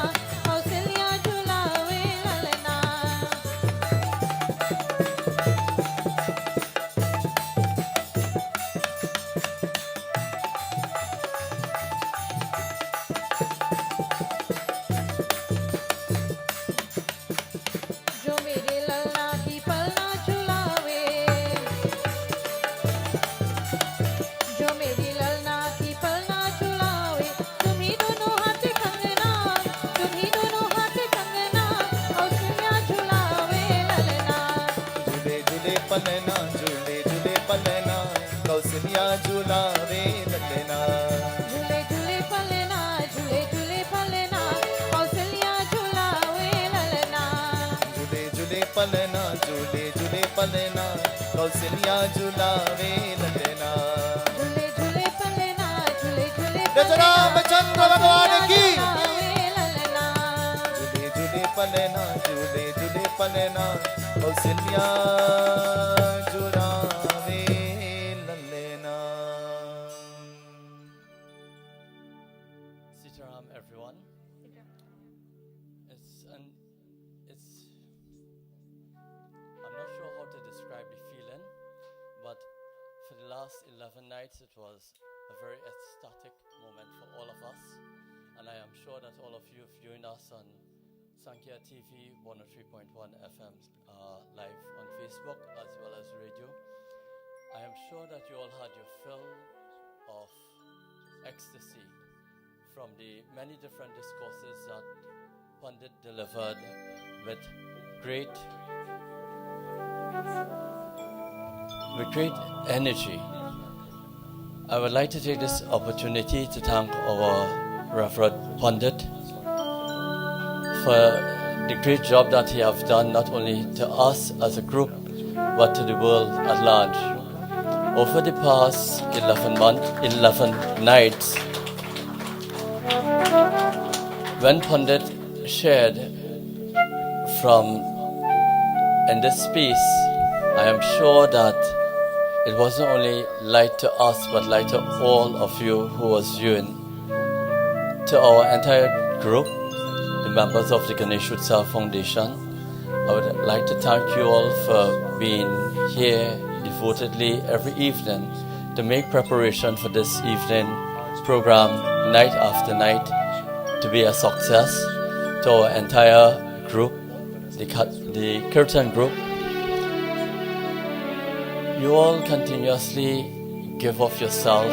कौशल्या झूलावे ललना जो मेरे ललना की पलना झुलावे जो मेरी ललना की पलना झुलावे तुम्ही दोनों हाथ कंगना तुम्ही दोनों हाथ कंगना कौशल्या झुलावे ललना झूले झूले पलना झूले झूले पलना कौशल्या झुलावे ललना झूले झूले पलना झूले झूले पलना कौशल्या झुलावे ललना झूले झूले पलना झूले झूले पलना कौशल्या झुलावे ललना झूले झूले पलना झूले झूले राजा रामचंद्र भगवान की झुलावे ललना झूले झूले पलना झूले झूले पलना कौशल्या झुलावे ललना Sitaram, everyone. It's I'm not sure how to describe the feeling, but for the last 11 nights it was a very ecstatic moment for all of us, and I am sure that all of you have joined us on Sankhya TV 103.1 FM live on Facebook as well as radio. I am sure that you all had your fill of ecstasy from the many different discourses that Pundit delivered with great energy. I would like to take this opportunity to thank our Reverend Pundit for the great job that he has done not only to us as a group but to the world at large. Over the past 11 nights, when Pundit shared from in this space, I am sure that it wasn't only light to us but light to all of you who was viewing. To our entire group, the members of the Ganesh Utsav Foundation, I would like to thank you all for being here devotedly every evening to make preparation for this evening program night after night to be a success, to our entire group, the Kirtan group. You all continuously give of yourself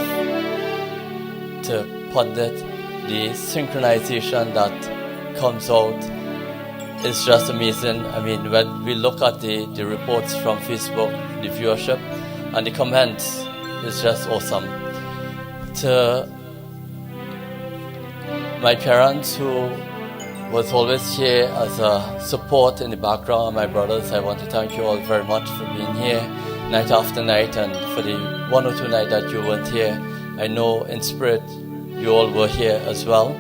to Pundit. The synchronization that comes out is just amazing. I mean, when we look at the reports from Facebook, the viewership and the comments, it's just awesome. To my parents who was always here as a support in the background, and my brothers, I want to thank you all very much for being here night after night, and for the one or two nights that you weren't here, I know in spirit you all were here as well.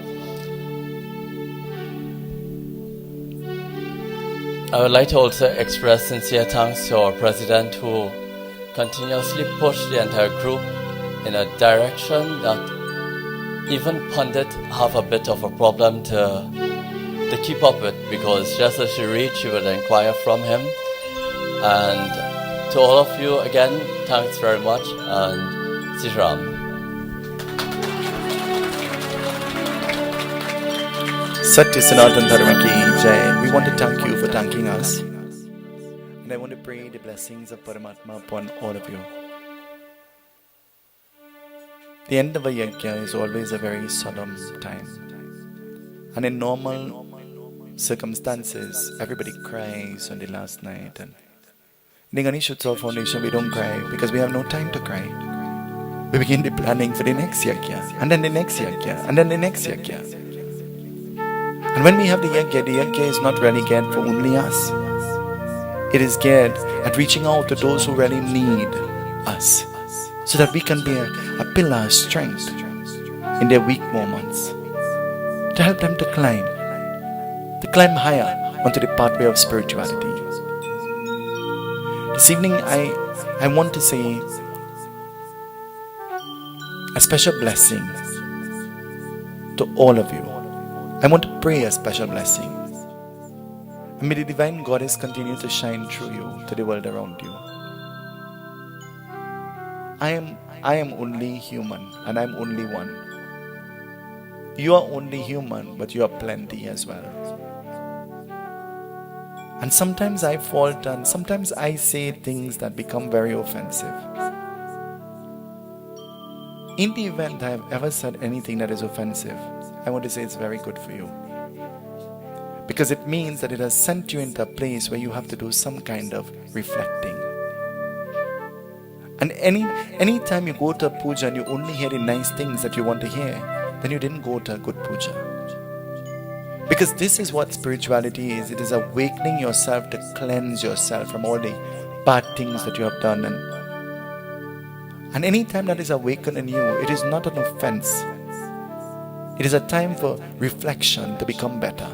I would like to also express sincere thanks to our president who continuously pushed the entire group in a direction that even Pundit have a bit of a problem to keep up with, because just as she reached, she would inquire from him. And to all of you again, thanks very much, and Sitaram. Satya Sanatan Dharma ki Jai. We want to thank you for thanking us. And I want to pray the blessings of Paramatma upon all of you. The end of a yagya is always a very solemn time. And in normal circumstances, everybody cries on the last night. And in the Ganesh Utsav Foundation, we don't cry because we have no time to cry. We begin the planning for the next yagya, and then the next yagya, and then the next yagya. And when we have the yagya is not really geared for only us. It is geared at reaching out to those who really need us, so that we can be a pillar of strength in their weak moments, to help them to climb higher onto the pathway of spirituality. This evening I want to say a special blessing to all of you. I want to pray a special blessing. And may the divine goddess continue to shine through you to the world around you. I am only human, and I'm only one. You are only human, but you are plenty as well. And sometimes I fault, and sometimes I say things that become very offensive. In the event I have ever said anything that is offensive, I want to say it's very good for you. Because it means that it has sent you into a place where you have to do some kind of reflecting. And any time you go to a puja and you only hear the nice things that you want to hear, then you didn't go to a good puja. Because this is what spirituality is. It is awakening yourself to cleanse yourself from all the bad things that you have done. And any time that is awakened in you, it is not an offense. It is a time for reflection to become better.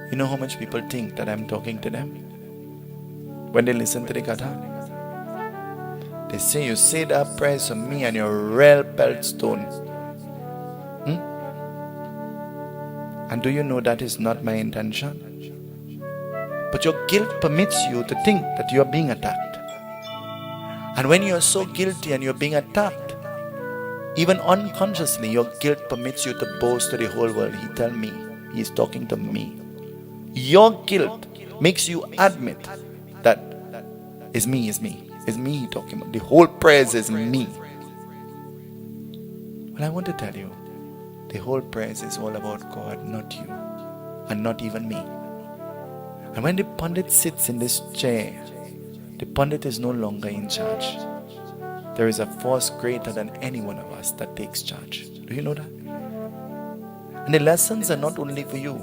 You know how much people think that I'm talking to them? When they listen to the katha, they say, you say that prayer for me and your real belt stone. And do you know that is not my intention? But your guilt permits you to think that you are being attacked. And when you are so guilty and you're being attacked, even unconsciously, your guilt permits you to boast to the whole world. He tell me, he is talking to me. Your guilt makes you admit that is me talking about. The whole praise is me. Well, I want to tell you, the whole praise is all about God, not you, and not even me. And when the Pundit sits in this chair, the Pundit is no longer in charge. There is a force greater than any one of us that takes charge. Do you know that? And the lessons are not only for you,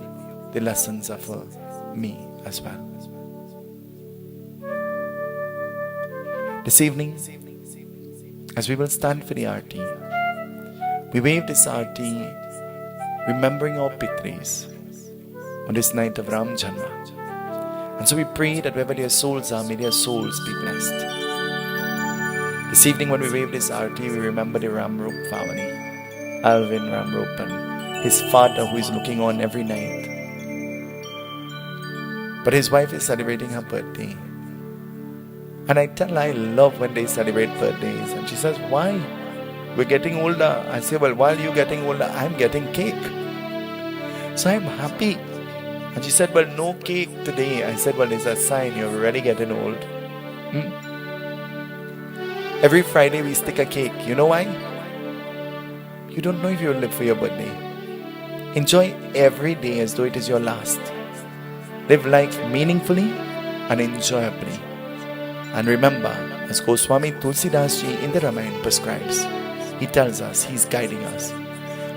the lessons are for me as well. This evening, as we will stand for the Aarti, we wave this Aarti remembering our Pitris on this night of Ram Janma. And so we pray that wherever their souls are, may their souls be blessed. This evening when we wave this Aarti, we remember the Ramrup family, Alvin Ramrup and his father who is looking on every night. But his wife is celebrating her birthday. And I tell her I love when they celebrate birthdays. And she says, why? We're getting older. I say, well, while you're getting older, I'm getting cake. So I'm happy. And she said, well, no cake today. I said, well, it's a sign you're already getting old. Every Friday we stick a cake. You know why? You don't know if you'll live for your birthday. Enjoy every day as though it is your last. Live life meaningfully and enjoyably. And remember, as Goswami Tulsidas Ji in the Ramayana prescribes, he tells us, he's guiding us.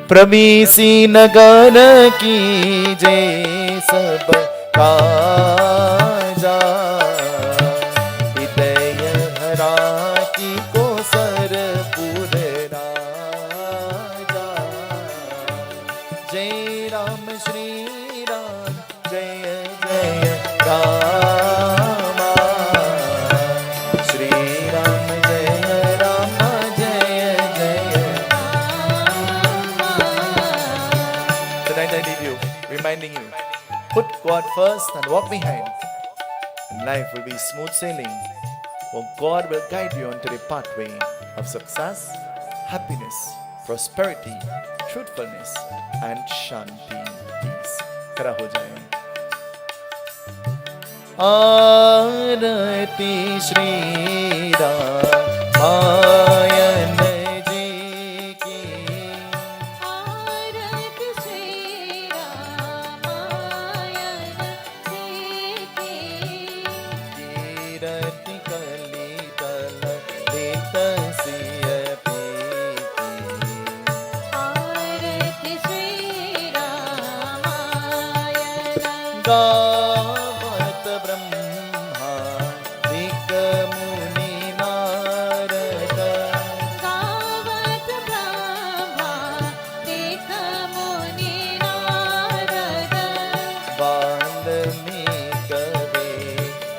Pravisi nagar ki je sab kaja, hidaya hara ki ko sar pur raja. Jai Ram Shri Ram, Jai Jai Rama. Shri Ram Jai Rama, Jai Jai Rama. Tonight I leave you, reminding you, put God first and walk behind. And life will be smooth sailing, for God will guide you onto the pathway of success, happiness, prosperity, truthfulness, and shanti, peace. खड़ा हो जाए. आरती श्री रामायण जी की. आरती श्री रामायण जी की. कीरति कली तल हित सिय Peaky. आरती श्री रामायण. गावत ब्रह्मा दिक मुनि नारद. गावत ब्रह्मा दिक मुनि नारद. वाल्मीकि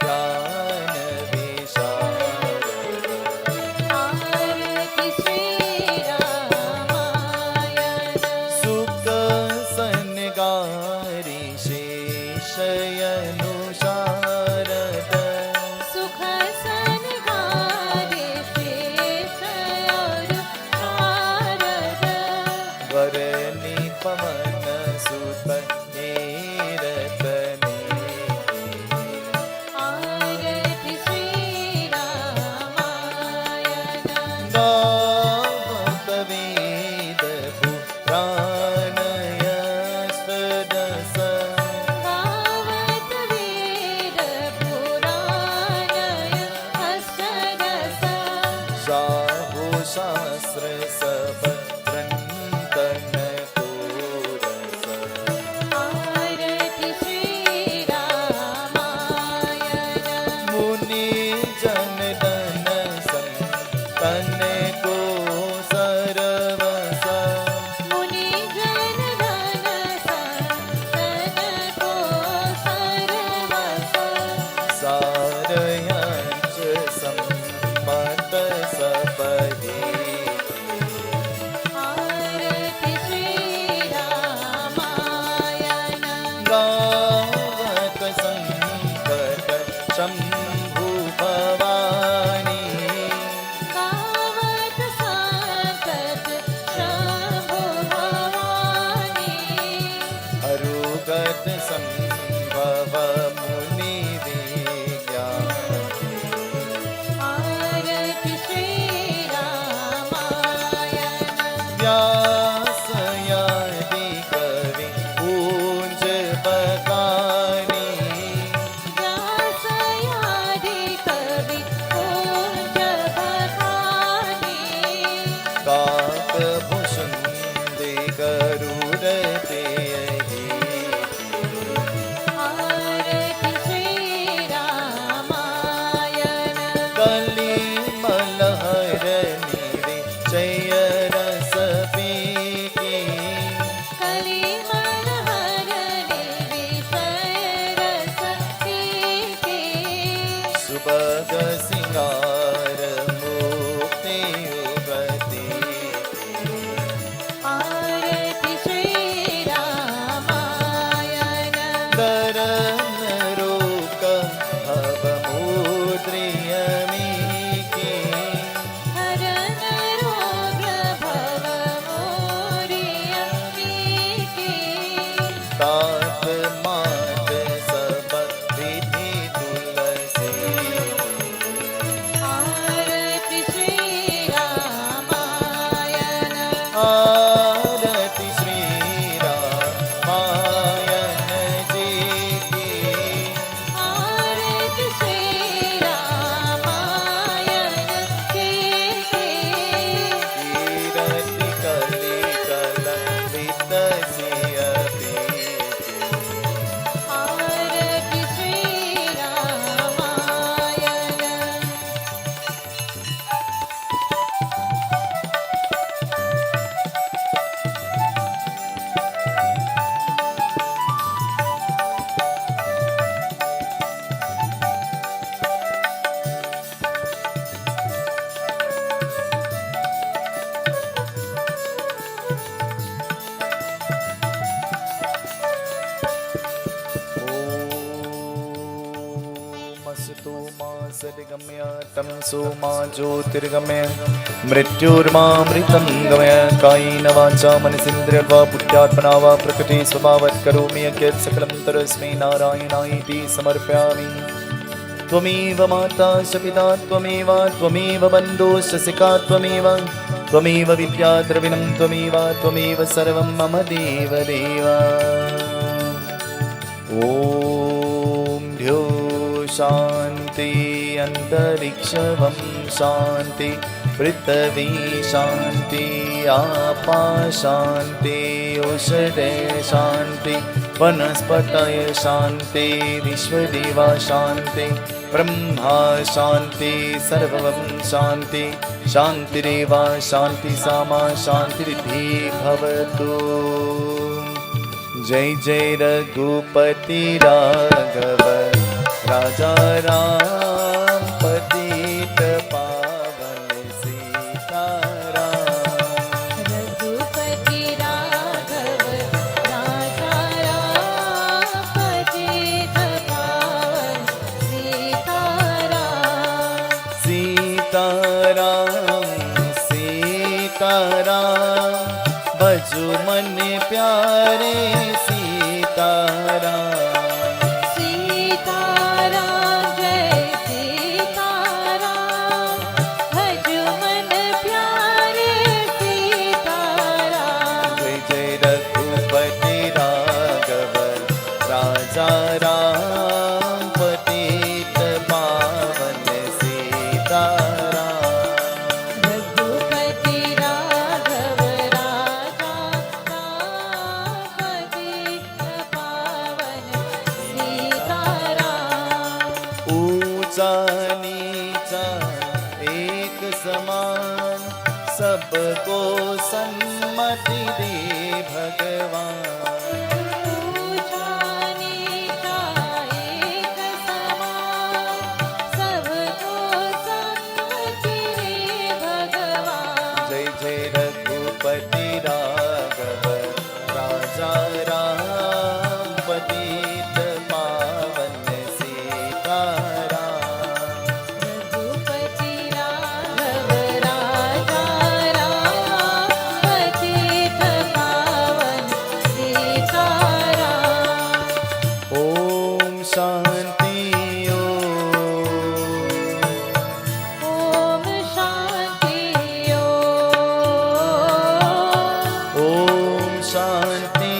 ज्ञान विशारद. आरती श्री रामायण. सुख सनगारि शेषयनु शारद. सुख सनगारि शेषयनु शारद. वरनि पवन सुत नीरत नीति. आरती श्री रामायण. गावत वेद पुराण यशरस. गावत वेद पुराण अष्टरस. शाहु शास्त्र सब ग्रंथन कोरस. आरती श्री रामायण. मुनि जन दन संतन को सरवस. मुनि जन धन संतन को सर्वस. सारयंच सम्मत सपहि. आरती श्री रामायण. गावत संकट शंभु भवानी. गावत संकट शंभु भवानी. अरुगत संभव मुनि विज्ञानी. आरती श्री रामायण. व्यास आदि कवि पूज बखानी. व्यास आदि कवि पूज बखानी. काकभूषण दे गरुड़ तेहि. आरती श्री रामायण. कली मलहर नीरे जय रस पीकी. कलिमल हर निर्विषय रस पीकी. सुबग सिंगार मुक्ति युगति. आरती श्री सद्गमय तमसो मा ज्योतिर्गमय मृत्युर्मामृतं गमय कायेन वाचा मनसेन्द्रियर्वा बुद्ध्यात्मना वा प्रकृते स्वभावात् करोमि यद्यत् सकलं तस्मै नारायणायेति समर्पयामि। त्वमेव माता च पिता त्वमेव बन्धुश्च सखा त्वमेव विद्या द्रविणं त्वमेव सर्वं मम देवदेव। ॐ ध्यो शान्ति अन्तरिक्षं शान्ति पृथ्वी शान्ति आपा शान्ति औषधे शान्ति वनस्पतय शान्ति विश्वदेवा शान्ति ब्रह्मा शान्ति सर्वं शान्ति शान्तिरेवा शान्ति सामा शान्तिरिति भवतु। जय जय रघुपति राघव राजा राम पतित पावन सीताराम। रघुपति राघव राजा राम पतित पावन सीताराम। सीताराम सीताराम भजो मन प्यारे सीताराम। सीताराम जय सीताराम भजो मन प्यारे सीताराम। जय जय रघुपति राघव राजा राम पतित पावन सीताराम। रघुपति राघव राजा राम पतित पावन सीताराम। ऊंचा नीचा एक समान सबको सन्मति दे भगवान। ऊंचा नीचा एक समान सबको सम्मति दे भगवान। जय जय रघुपति राघव राजा राम पतित पावन सीताराम। रघुपति राघव राजा राम पतित पावन सीताराम। ओम शांति ओम शांति ओम शांति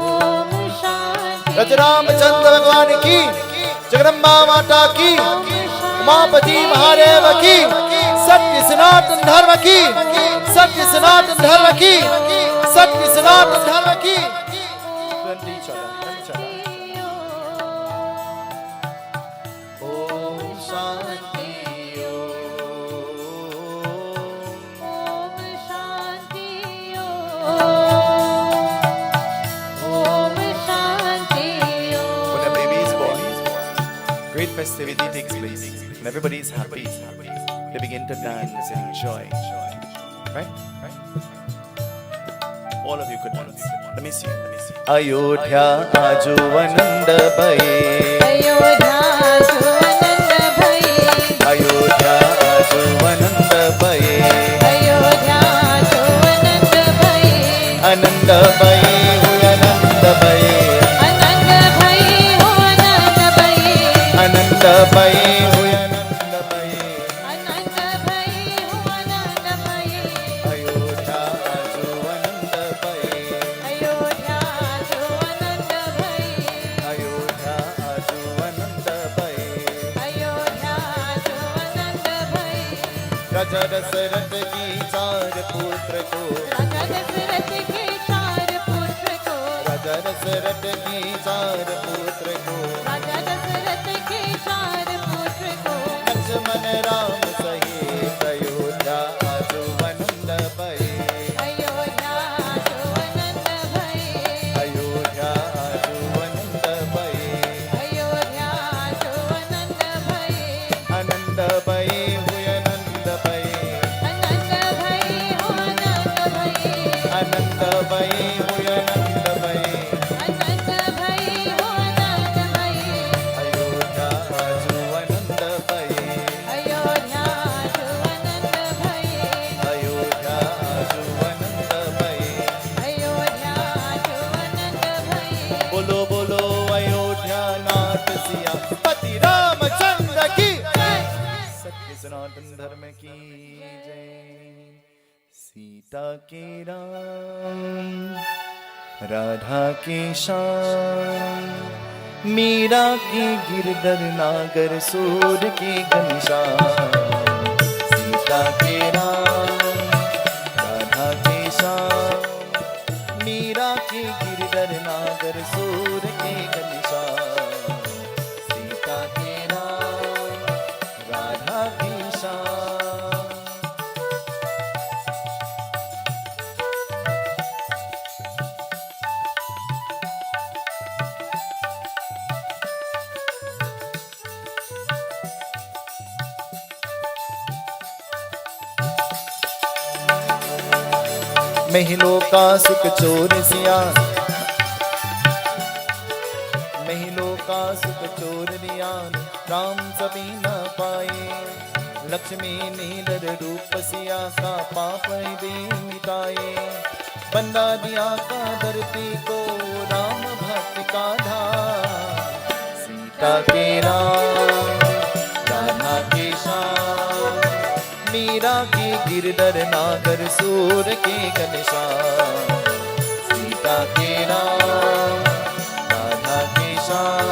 ओम शांति। रामचंद्र भगवान की जगदम्बा माता की उमापति महादेव की सत्य सनातन धर्म की सत्य सनातन धर्म की सत्य सनातन धर्म की। Om Shanti Om Shanti Om Shanti. When a baby is born, great festivity takes place. When everybody is happy, they begin to dance and enjoy. Right? All of you could dance. Let me see. Ayodhya ajo anand bhaye. Ayodhya जो आनंद भई। Ayodhya ajo anand bhaye. Ayodhya जो आनंद भई। Anand bhaye hoy anand bhaye. आनंद भई हो आनंद भई। Anand bhaye hoy anand bhaye. आनंद भई हो आनंद भई। Ayodhya ajo anand bhaye. Ayodhya जो आनंद भई। Ayodhya ajo anand bhaye. Ayodhya जो आनंद भई। राजा दशरथ की चार पुत्र को राजा दशरथ के चार पुत्र को। राजा दशरथ की चार पुत्र को राजा दशरथ के चार पुत्र को। लक्ष्मण राम सहित अयोध्या आजो आनंद भये। अयोध्या जो आनंद भई। अयोध्या आजो आनंद भये। अयोध्या जो आनंद भई। आनंद भये हुए आनंद भये। आनंद भई हो आनंद भई। आनंद भये हुए आनंद भये। आनंद भई हो आनंद भई। सीता के राम राधा के श्याम मीरा की गिरधर नागर सूर के घनश्याम सीता के राम राधा के श्याम मीरा की गिरधर नागर सूर के घनश्याम सीता के राम राधा के श्याम। महिलों का सुख चोर सिया महिलों का सुख चोर दिया राम सभी न पाए लक्ष्मी नीलर रूप सिया का पाप भी मिटाए बंदा दिया का धरती को राम भक्ति का धाम सीता के राम राधा के श्याम मीरा की गिरधर नागर सूर के घनश्याम सीता के राम राधा के श्याम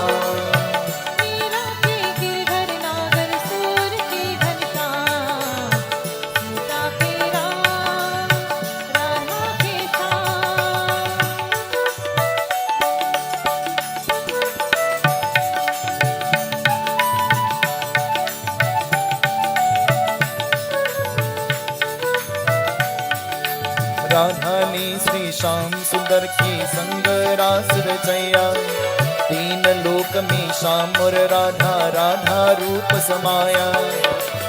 मीरा के गिरधर नागर सूर के घनश्याम सीता के राम राधा के श्याम। राधा ने श्री श्याम सुंदर की संग रास रचैया तीन लोक में श्याम और राधा राधा रूप समाया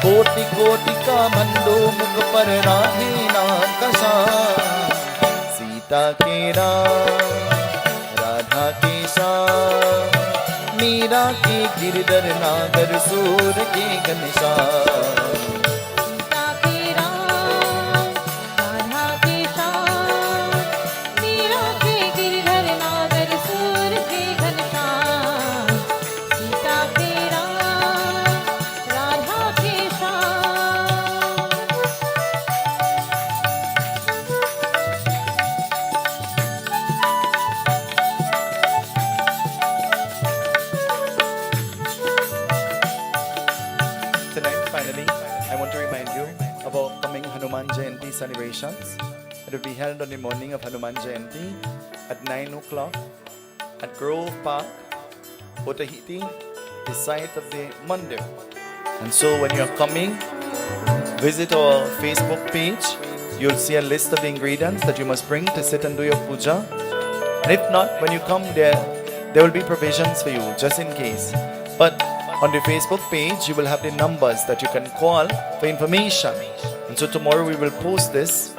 कोटि कोटि का भंडो मुख पर राधे नाम का श्याम सीता के राम राधा के श्याम मीरा की गिरधर नागर सूर के घनश्याम सीता के राम राधा के श्याम मीरा के गिरधर नागर सूर के घनश्याम सीता के राम राधा के Shyam. Tonight, finally, I want to remind you about coming Hanuman Jayanti celebrations. It will be held on the morning of Hanuman Jayanti at 9 o'clock at Grove Park, Otahiti, the site of the mandir. And so when you are coming, visit our Facebook page. You'll see a list of the ingredients that you must bring to sit and do your puja. And if not, when you come there will be provisions for you, just in case. But on the Facebook page, you will have the numbers that you can call for information. And so tomorrow we will post this.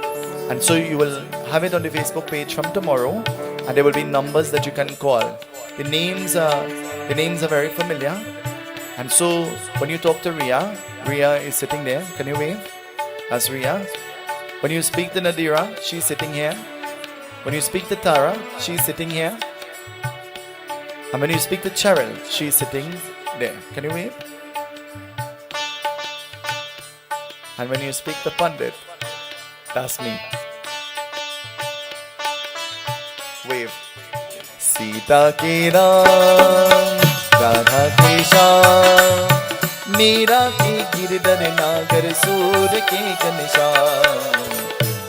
And so you will have it on the Facebook page from tomorrow. And there will be numbers that you can call. The names are very familiar. And so when you talk to Ria is sitting there. Can you wave? That's Ria. When you speak to Nadira, she's sitting here. When you speak to Tara, she's sitting here. And when you speak to Cheryl, she's sitting there. Can you wave? And when you speak to Pundit, that's me. Wave. Sita ke Ram, Radha ke Shyam, Meera ki girdhar nagar sur ke ghanshyam.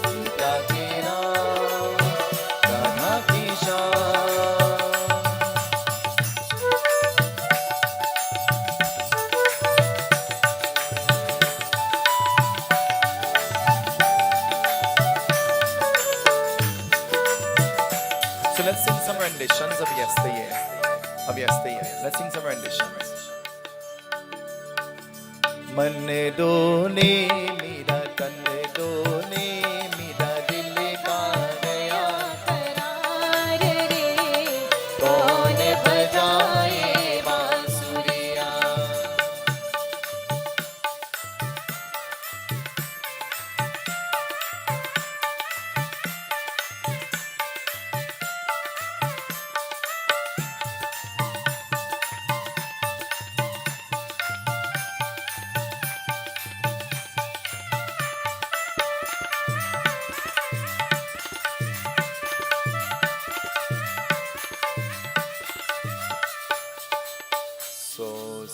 Sita ke Ram, Radha ke Shyam. So let's sing some renditions of yesteryear. Let's sing some renditions. मन डोले मेरा तन डोले मेरा दिल का गया करार रे कौन बजाए बांसुरिया.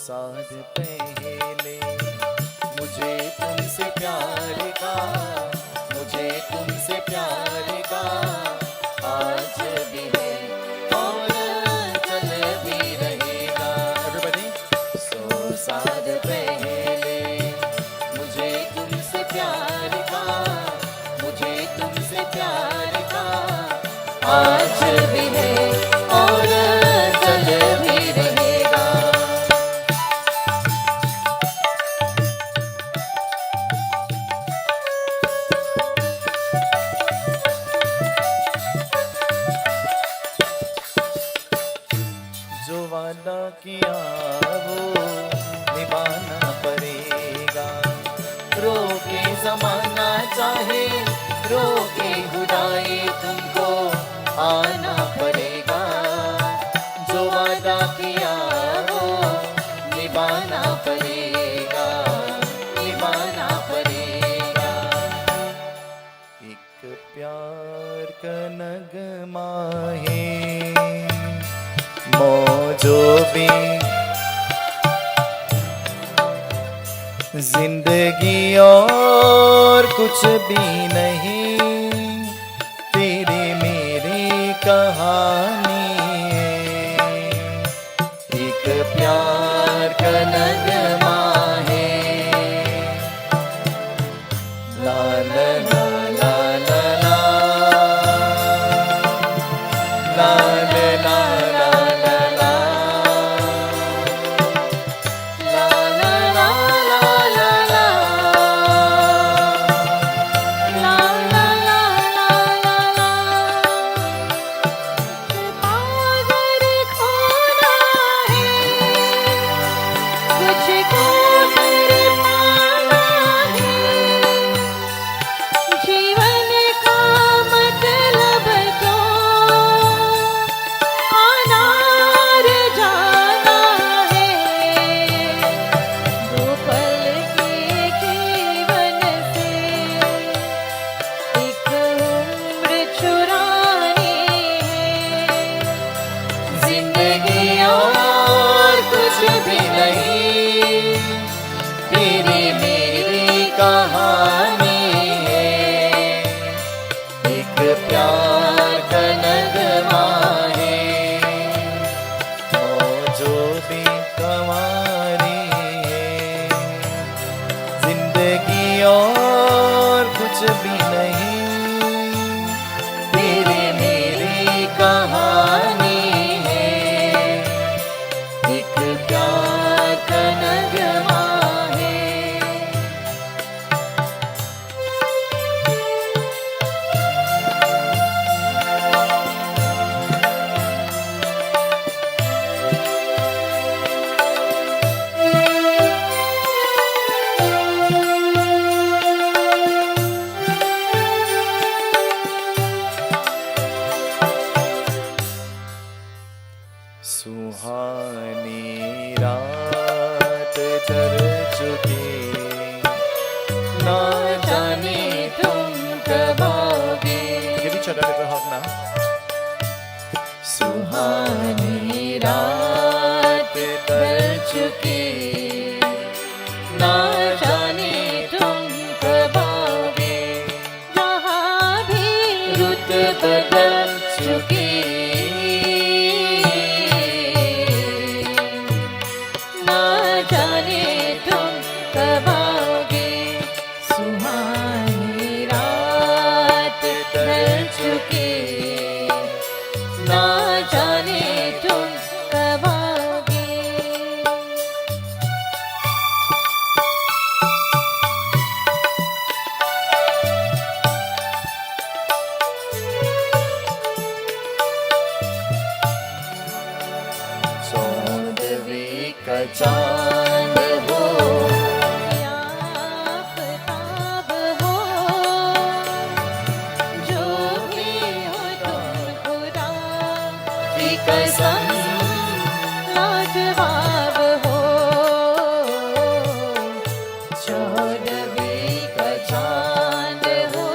साल पहले मुझे तुमसे प्यार का, मुझे तुमसे प्यार का आज भी है और चल भी रहेगा। Everybody, 100 साल पहले मुझे तुमसे प्यार का, मुझे तुमसे प्यार का आज भी है और चल भी रहेगा। जो वादा किया वो निभाना पड़ेगा, रोके जमाना चाहे रोके खुदाई तुमको आना पड़ेगा। जो वादा किया वो निभाना पड़ेगा, निभाना पड़ेगा। एक प्यार का नगमा है मौजो भी जिंदगी और कुछ भी नहीं, तेरे मेरी कहानी है। एक प्यार का नगमा है, ला ला ला ला ला ला, ला ला ला ला ला ला, ला ला ला ला ला ला, ला ला ला ला ला ला। पागर खोना है, तुझको हर पाना है। जीवन का मतलब तो आना और जाना है। दो पल के जीवन से एक उम्र चुरानी है। जिंदगी और कुछ भी नहीं, तेरी मेरी कहानी है। एक प्यार का नगमा है मौजो भी कवारी है। जिंदगी और कुछ भी नहीं, तेरी मेरी कहानी है। एक प्यार का नगमा है। सुहानी रात चढ़ चुकी, ना जाने तुम कब आओगे। Give each other a little hug now. सुहानी रात चढ़ चुकी, ना जाने तुम कब आओगे। जहाँ भी रुत बदल चुकी, ना जाने तुम कब आओगे। सुहानी रात ढल चुकी, ना जाने तुम कब आओगे। चौदहवीं का चांद हो, आफताब हो, जो भी हो तुम खुदा की कसम लाजवाब हो। 14वीं का चांद हो,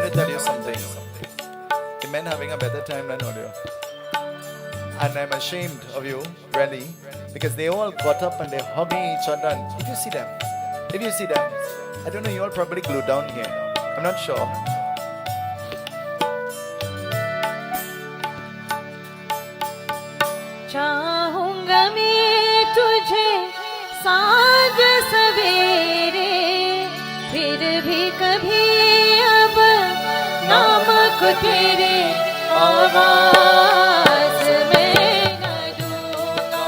want to tell you something. The men having a better time than all you. And I'm ashamed of you, really, because they all got up and they're hugging each other. And if you see them, I don't know, you all probably glued down here. I'm not sure. चाहूंगा मैं तुझे सांझ सवेरे, फिर भी कभी अब नाम को तेरे आवाज में न दूंगा,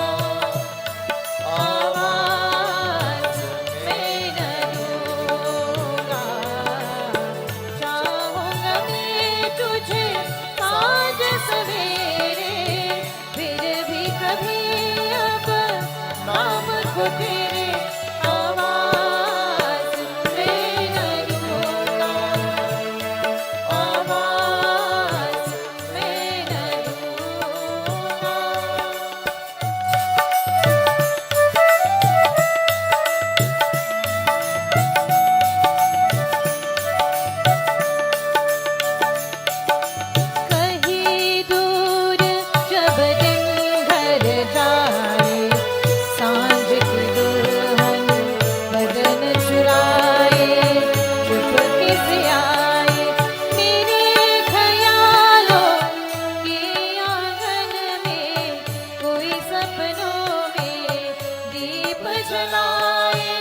आवाज में न दूंगा। चाहूंगा मैं तुझे सांझ सवेरे, फिर भी कभी अब नाम को तेरे आवाज में न दूंगा, आवाज में न दूंगा। कहीं दूर जब दिन घर जाए, सांझ की दुल्हन बदन चुराए, चुपके से आए मेरे ख्यालों के आंगन में, कोई सपनों में दीप जलाए,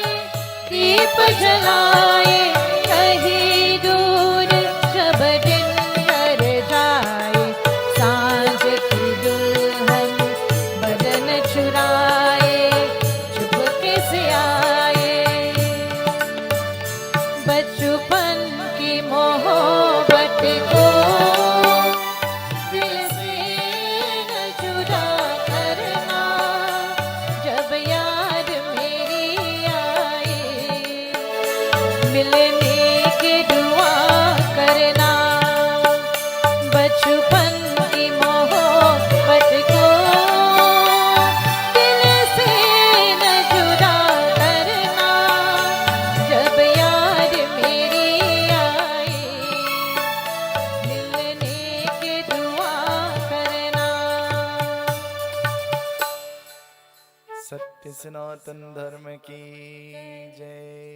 दीप जलाए। कहीं दूर जब दिन घर जाए, सांझ की दुल्हन बदन चुराए, चुपके से आए। बचपन की मोहब्बत को दिल से न जुदा करना, जब याद मेरी आए, मिलने की दुआ करना। बचपन की मोहब्बत को दिल से न जुदा करना, जब याद मेरी आए, मिलने की दुआ करना। सत्य सनातन धर्म की जय।